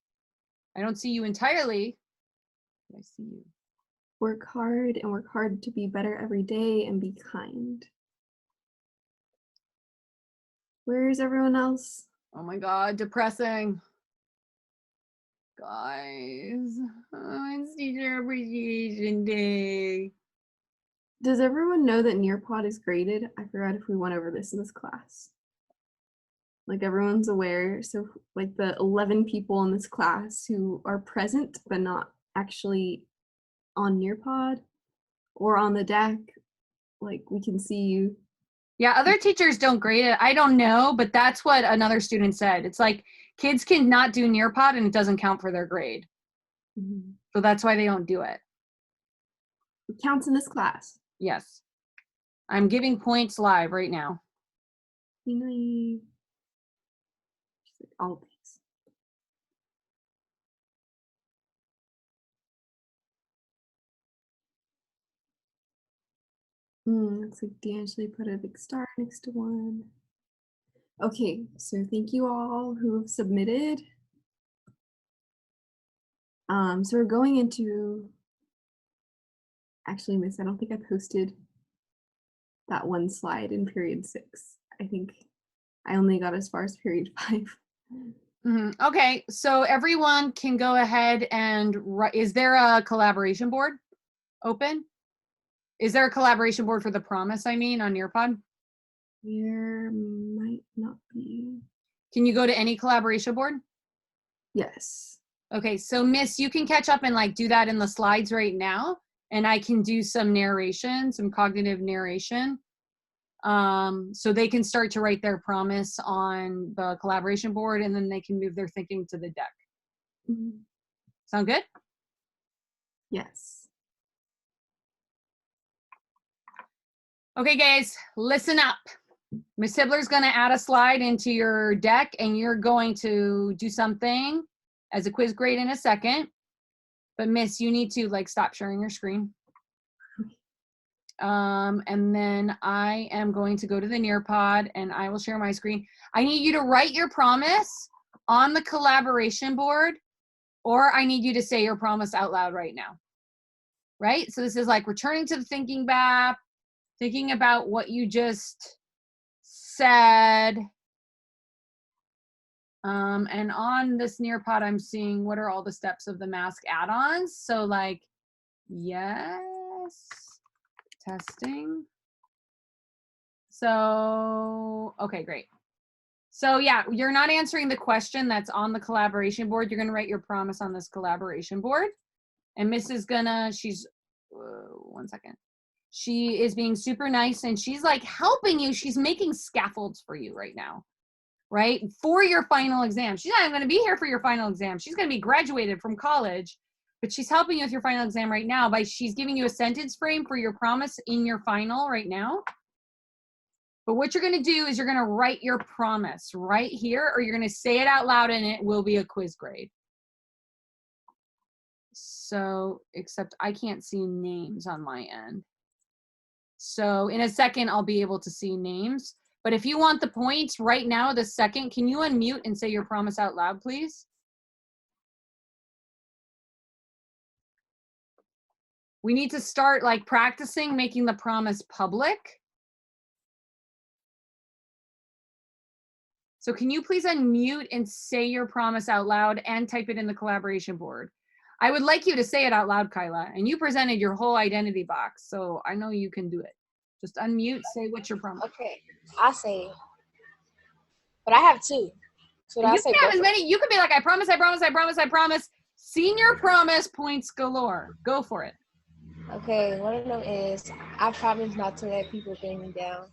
I don't see you entirely, but I see you. Work hard and work hard to be better every day and be kind. Where's everyone else? Oh my God, depressing. Guys, it's Teacher Appreciation Day. Does everyone know that Nearpod is graded? I forgot if we went over this in this class. Like everyone's aware. So like the 11 people in this class who are present but not actually on Nearpod or on the deck, like we can see you. Yeah, other teachers don't grade it. I don't know, but that's what another student said. It's like kids can not do Nearpod and it doesn't count for their grade. Mhm. So that's why they don't do it. It counts in this class. Yes. I'm giving points live right now. You know, she's like, all these. Looks like D'Angelo put a big star next to one. Okay, so thank you all who have submitted. So we're going into, actually, Miss, I don't think I posted that one slide in period 6. I think I only got as far as period 5. Okay, so everyone can go ahead and is there a collaboration board open? Is there a collaboration board for the promise, I mean, on Nearpod? There might not be. Can you go to any collaboration board? Yes. Okay, so Miss, you can catch up and like do that in the slides right now, and I can do some narration, some cognitive narration. So they can start to write their promise on the collaboration board, and then they can move their thinking to the deck. Mhm. Sound good? Yes. Okay, guys, listen up. Miss Hibbler's going to add a slide into your deck, and you're going to do something as a quiz grade in a second. But Miss, you need to like stop sharing your screen. And then I am going to go to the Nearpod and I will share my screen. I need you to write your promise on the collaboration board, or I need you to say your promise out loud right now. Right? So this is like returning to the thinking map, thinking about what you just said. And on this Nearpod, I'm seeing what are all the steps of the mask add-ons. So like, yes, testing. So, okay, great. So yeah, you're not answering the question that's on the collaboration board. You're gonna write your promise on this collaboration board. And Miss is gonna, she's, one second. She is being super nice and she's like helping you. She's making scaffolds for you right now, right? For your final exam. She's not even gonna be here for your final exam. She's gonna be graduated from college, but she's helping you with your final exam right now by she's giving you a sentence frame for your promise in your final right now. But what you're going to do is you're going to write your promise right here, or you're going to say it out loud and it will be a quiz grade. So, except I can't see names on my end. So in a second, I'll be able to see names. But if you want the points right now, the second, can you unmute and say your promise out loud, please? We need to start like practicing making the promise public. So can you please unmute and say your promise out loud and type it in the collaboration board? I would like you to say it out loud, Kyla, and you presented your whole identity box, so I know you can do it. Just unmute, say what's your promise. Okay, I say, but I have two. So I You say can have both as many, you can be like, I promise, I promise, I promise, I promise. Senior promise points galore. Go for it. Okay, one of them is I promise not to let people bring me down.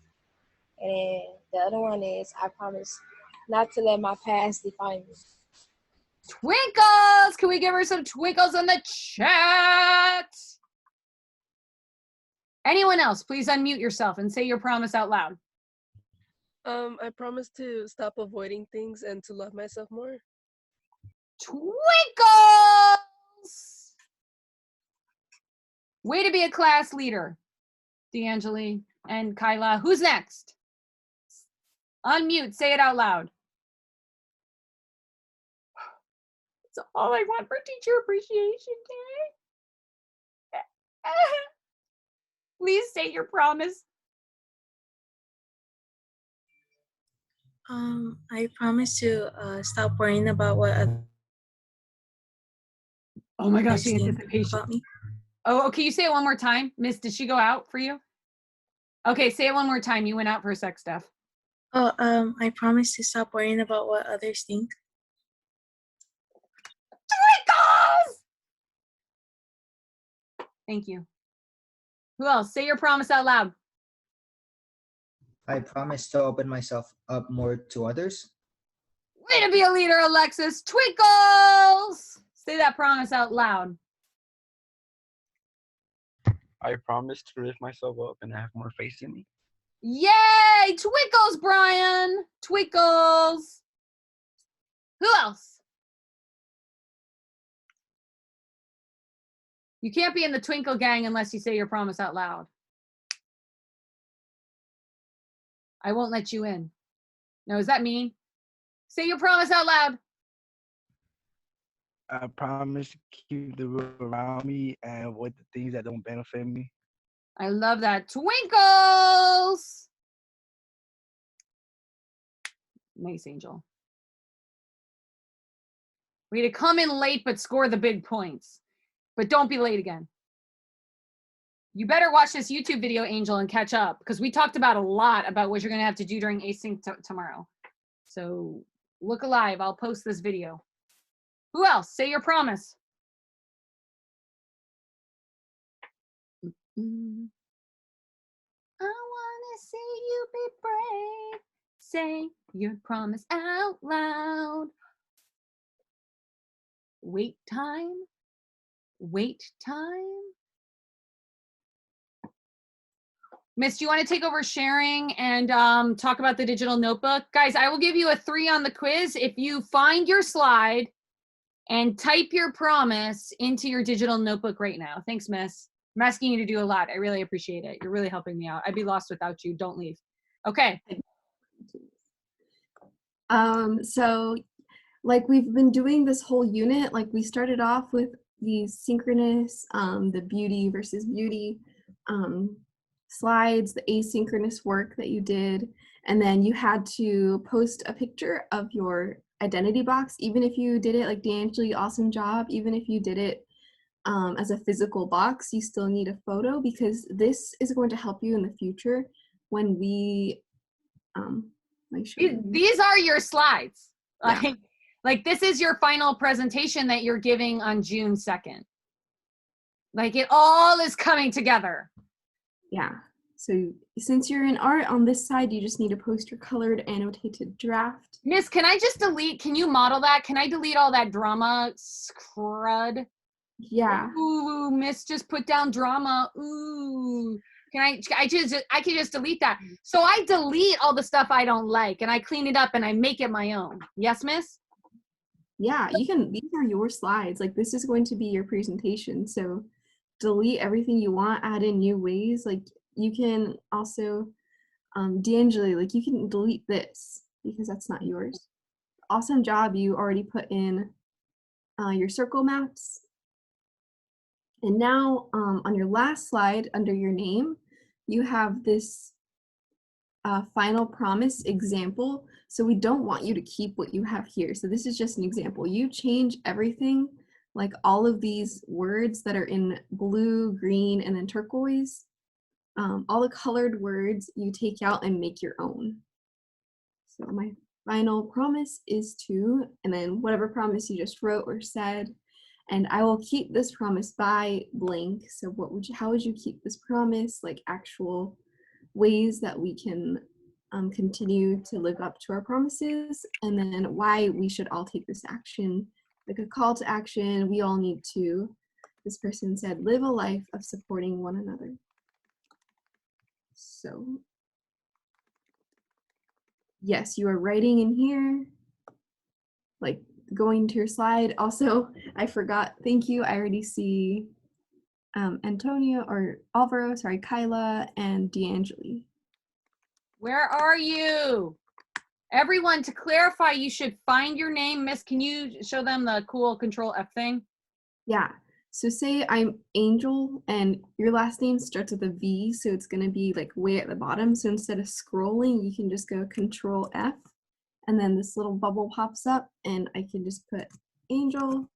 And then the other one is I promise not to let my past define me. Twinkles! Can we give her some twinkles in the chat? Anyone else, please unmute yourself and say your promise out loud. I promise to stop avoiding things and to love myself more. Twinkles! Way to be a class leader, D'Angeli and Kyla. Who's next? Unmute, say it out loud. That's all I want for Teacher Appreciation Day. Please say your promise. I promise to stop worrying about what others Oh my gosh, the think anticipation. about me. Oh, okay, you say it one more time. Miss, did she go out for you? Okay, say it one more time. You went out for a sec, Steph. I promise to stop worrying about what others think. Twinkles! Thank you. Who else? Say your promise out loud. I promise to open myself up more to others. Way to be a leader, Alexis. Twinkles! Say that promise out loud. I promise to lift myself up and have more faith in me. Yay! Twinkles, Brian! Twinkles! Who else? You can't be in the Twinkle gang unless you say your promise out loud. I won't let you in. No, is that mean? Say your promise out loud. I promise to keep the world around me and avoid the things that don't benefit me. I love that. Twinkles! Nice, Angel. Way to come in late but score the big points. But don't be late again. You better watch this YouTube video, Angel, and catch up, because we talked about a lot about what you're going to have to do during async tomorrow. So look alive. I'll post this video. Who else? Say your promise. I want to see you be brave. Say your promise out loud. Wait time. Wait time. Miss, do you want to take over sharing and talk about the digital notebook? Guys, I will give you a 3 on the quiz if you find your slide and type your promise into your digital notebook right now. Thanks, Miss. I'm asking you to do a lot. I really appreciate it. You're really helping me out. I'd be lost without you. Don't leave. Okay. So like we've been doing this whole unit, like we started off with these synchronous, the beauty versus beauty slides, the asynchronous work that you did, and then you had to post a picture of your identity box, even if you did it like D'Angeli, awesome job, even if you did it as a physical box, you still need a photo, because this is going to help you in the future when we these are your slides. Yeah. Like this is your final presentation that you're giving on June 2nd. Like it all is coming together. Yeah, so since you're in art on this side, you just need to post your colored annotated draft. Miss, can I just delete, can you model that? Can I delete all that drama crud? Yeah. Ooh, Miss just put down drama. Ooh. I can just delete that. So I delete all the stuff I don't like and I clean it up and I make it my own. Yes, Miss? Yeah, you can, these are your slides. Like this is going to be your presentation. So delete everything you want, add in new ways. Like you can also, D'Angeli, like you can delete this because that's not yours. Awesome job, you already put in your circle maps. And now on your last slide under your name, you have this final promise example. So we don't want you to keep what you have here. So this is just an example. You change everything, like all of these words that are in blue, green, and then turquoise. All the colored words you take out and make your own. So my final promise is to, and then whatever promise you just wrote or said, and I will keep this promise by blank. So what would you, how would you keep this promise? Like actual ways that we can continue to live up to our promises, and then why we should all take this action, like a call to action. We all need to, this person said, live a life of supporting one another. So yes, you are writing in here, like going to your slide. Also, I forgot, thank you, I already see Antonio or Alvaro, sorry, Kyla and D'Angeli. Where are you? Everyone, to clarify, you should find your name. Miss, can you show them the cool Control F thing? Yeah, so say I'm Angel and your last name starts with a V, so it's gonna be like way at the bottom. So instead of scrolling, you can just go Control F, and then this little bubble pops up and I can just put Angel.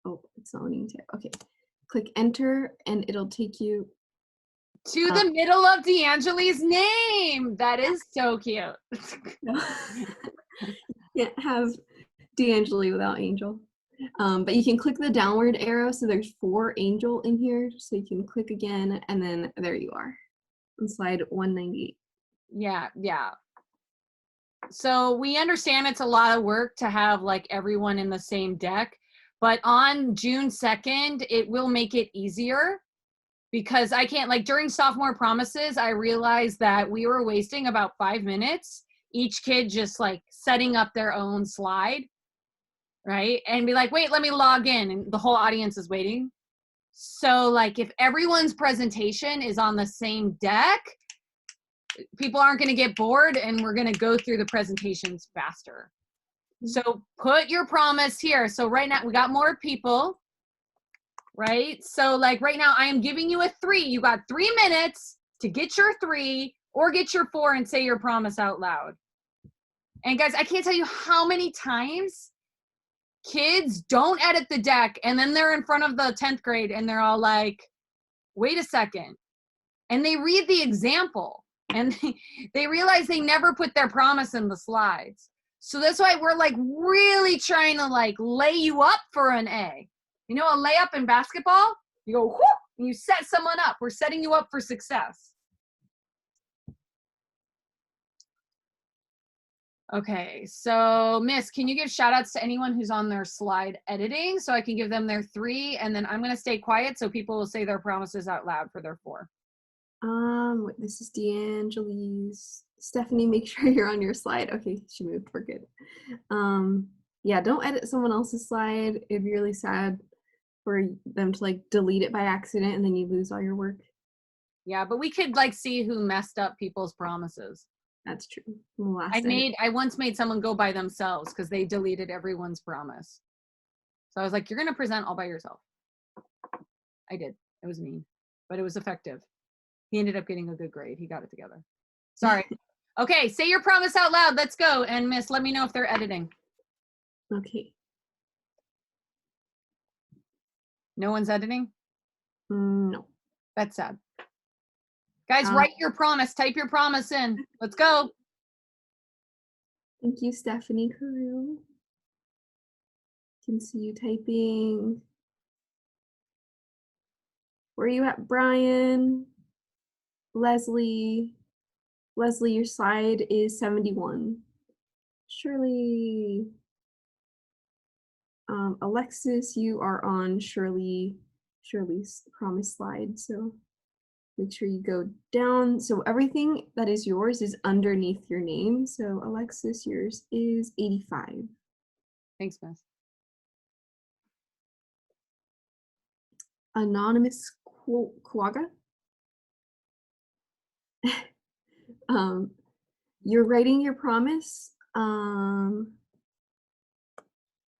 Oh, it's not letting me type. Okay, click enter and it'll take you To the middle of D'Angeli's name. That is so cute. can't have D'Angeli without Angel. But you can click the downward arrow, so there's 4 Angel in here, so you can click again, and then there you are on slide 198. Yeah. So we understand it's a lot of work to have like everyone in the same deck, but on June 2nd, it will make it easier, because I can't, like during sophomore promises, I realized that we were wasting about 5 minutes, each kid just like setting up their own slide, right? And be like, wait, let me log in. And the whole audience is waiting. So like if everyone's presentation is on the same deck, people aren't gonna get bored and we're gonna go through the presentations faster. So put your promise here. So right now we got more people, right? So like right now I am giving you a 3. You got 3 minutes to get your 3 or get your 4 and say your promise out loud. And guys, I can't tell you how many times kids don't edit the deck and then they're in front of the 10th grade and they're all like, wait a second. And they read the example and they realize they never put their promise in the slides. So that's why we're like really trying to like lay you up for an A. You know, a layup in basketball, you go, whoop, and you set someone up. We're setting you up for success. Okay, so Miss, can you give shout outs to anyone who's on their slide editing so I can give them their 3, and then I'm gonna stay quiet so people will say their promises out loud for their 4. This is D'Angeli's. Stephanie, make sure you're on your slide. Okay, she moved, we're good. Yeah, don't edit someone else's slide. It'd be really sad for them to like delete it by accident and then you lose all your work. Yeah, but we could like see who messed up people's promises. That's true. Last I once made someone go by themselves because they deleted everyone's promise. So I was like, you're gonna present all by yourself. I did. It was mean, but it was effective. He ended up getting a good grade. He got it together. Sorry. Okay, say your promise out loud. Let's go. And Miss, let me know if they're editing. Okay. No one's editing? No. That's sad. Guys, write your promise. Type your promise in. Let's go. Thank you, Stephanie Carew. Can see you typing. Where are you at, Brian? Leslie, your slide is 71. Shirley, Alexis, you are on Shirley's promise slide. So make sure you go down. So everything that is yours is underneath your name. So Alexis, yours is 85. Thanks, Miss. Anonymous Quagga. You're writing your promise.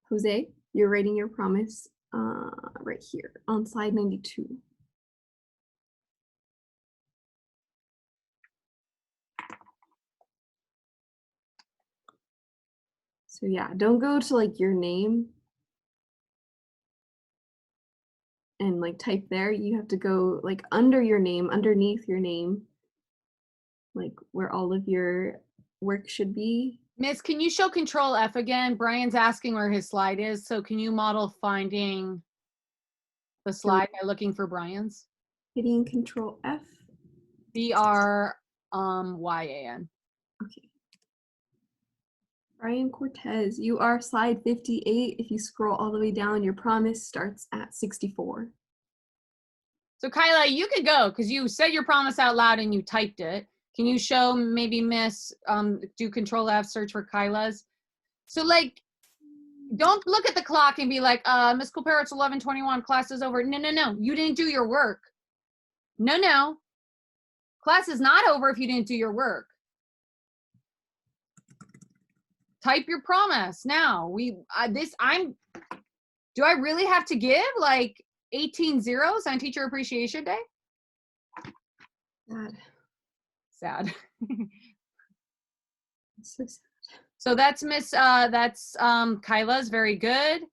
Jose, you're writing your promise right here on slide 92. So yeah, don't go to like your name and like type there. You have to go like under your name, underneath your name, like where all of your work should be. Miss, can you show Control F again? Brian's asking where his slide is. So can you model finding the slide by looking for Brian's? Hitting Control F. BRYAN. Okay. Brian Cortez, you are slide 58. If you scroll all the way down, your promise starts at 64. So Kyla, you could go because you said your promise out loud and you typed it. Can you show maybe Miss, do Control F, search for Kyla's? So like, don't look at the clock and be like, Miss Culpero, it's 11:21, class is over. No, you didn't do your work. No, class is not over if you didn't do your work. Type your promise now. Do I really have to give like 18 zeros on Teacher Appreciation Day? Sad. So sad. So that's Miss, that's Kyla's, very good.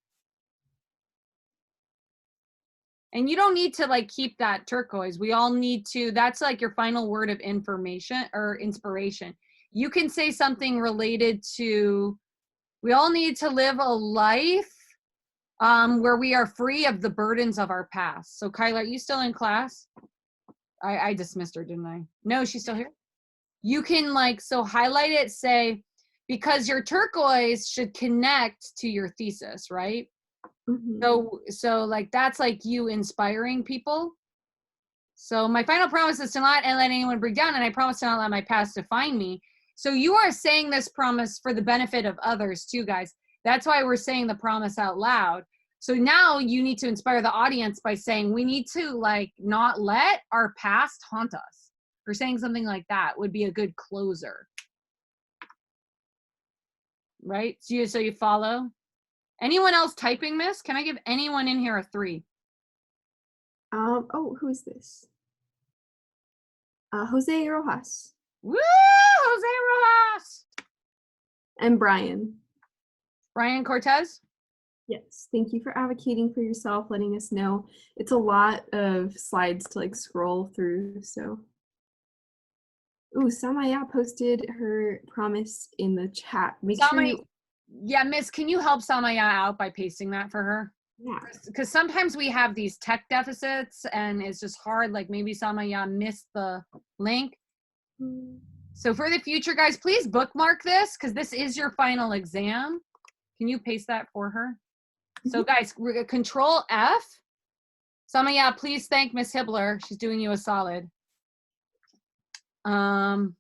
And you don't need to like keep that turquoise. We all need to, that's like your final word of information or inspiration. You can say something related to, we all need to live a life where we are free of the burdens of our past. So Kyla, are you still in class? I dismissed her, didn't I? No, she's still here. You can like, so highlight it, say, because your turquoise should connect to your thesis, right? Mm-hmm. So like, that's like you inspiring people. So my final promise is to not let anyone break down, and I promise to not let my past define me. So you are saying this promise for the benefit of others too, guys. That's why we're saying the promise out loud. So now you need to inspire the audience by saying, we need to like not let our past haunt us, or saying something like that would be a good closer. Right? So you follow? Anyone else typing, Miss? Can I give anyone in here a 3? Oh, who is this? Jose Rojas. Woo! Jose Rojas! And Brian. Brian Cortez? Yes, thank you for advocating for yourself, letting us know. It's a lot of slides to like scroll through, so. Ooh, Samaya posted her promise in the chat. Make sure you. Yeah, Miss, can you help Samaya out by pasting that for her? Yeah. Because sometimes we have these tech deficits and it's just hard, like maybe Samaya missed the link. So for the future, guys, please bookmark this because this is your final exam. Can you paste that for her? So guys, we're gonna Control F. Samaya, please thank Miss Hibbler. She's doing you a solid. And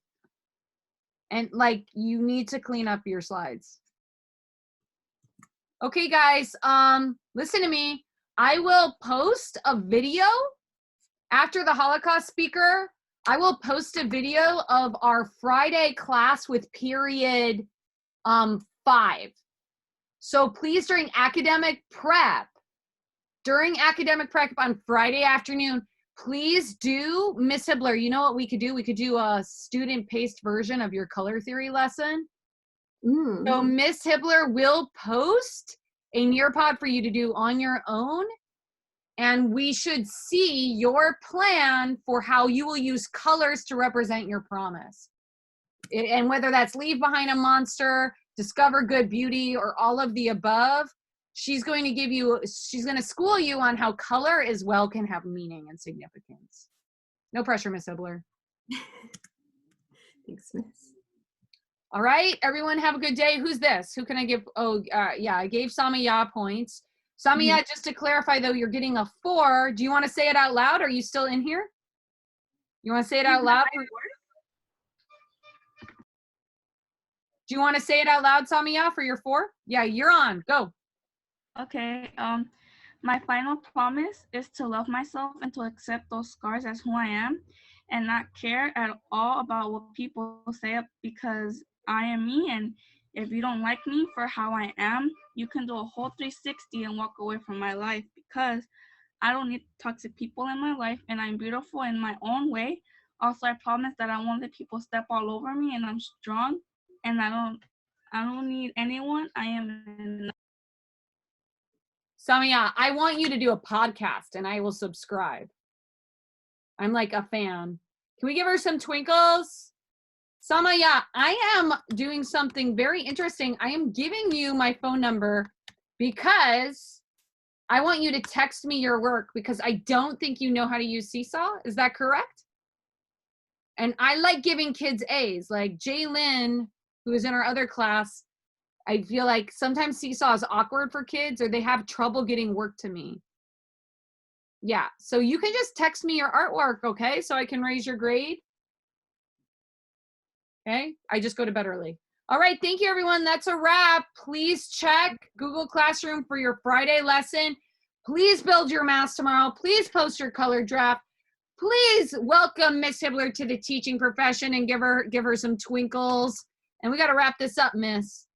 like, you need to clean up your slides. Okay, guys, listen to me. I will post a video after the Holocaust speaker. I will post a video of our Friday class with period 5. So please, during academic prep on Friday afternoon, please do, Miss Hibbler, you know what we could do? We could do a student paced version of your color theory lesson. So Miss Hibbler will post a Nearpod for you to do on your own. And we should see your plan for how you will use colors to represent your promise. And whether that's leave behind a monster, discover good beauty, or all of the above, she's going to school you on how color as well can have meaning and significance. No pressure, Miss Hibbler. Thanks, Miss. All right, everyone have a good day. Who's this? Who can I give? Oh, yeah, I gave Samaya points. Samaya, just to clarify though, you're getting a 4. Do you want to say it out loud? Are you still in here? You want to say it out loud? Do you want to say it out loud, Samaya, for your 4? Yeah, you're on. Go. Okay. My final promise is to love myself and to accept those scars as who I am and not care at all about what people say because I am me. And if you don't like me for how I am, you can do a whole 360 and walk away from my life because I don't need toxic people in my life and I'm beautiful in my own way. Also, I promise that I won't let people step all over me and I'm strong and I don't need anyone. I am enough. Samia, I want you to do a podcast and I will subscribe. I'm like a fan. Can we give her some twinkles? Samaya, I am doing something very interesting. I am giving you my phone number because I want you to text me your work because I don't think you know how to use Seesaw. Is that correct? And I like giving kids A's. Like Jaylyn, who is in our other class, I feel like sometimes Seesaw is awkward for kids or they have trouble getting work to me. Yeah, so you can just text me your artwork, okay? So I can raise your grade. Okay, I just go to bed early. All right, thank you everyone. That's a wrap. Please check Google Classroom for your Friday lesson. Please build your mask tomorrow. Please post your color draft. Please welcome Miss Hibbler to the teaching profession and give her some twinkles. And we got to wrap this up, Miss.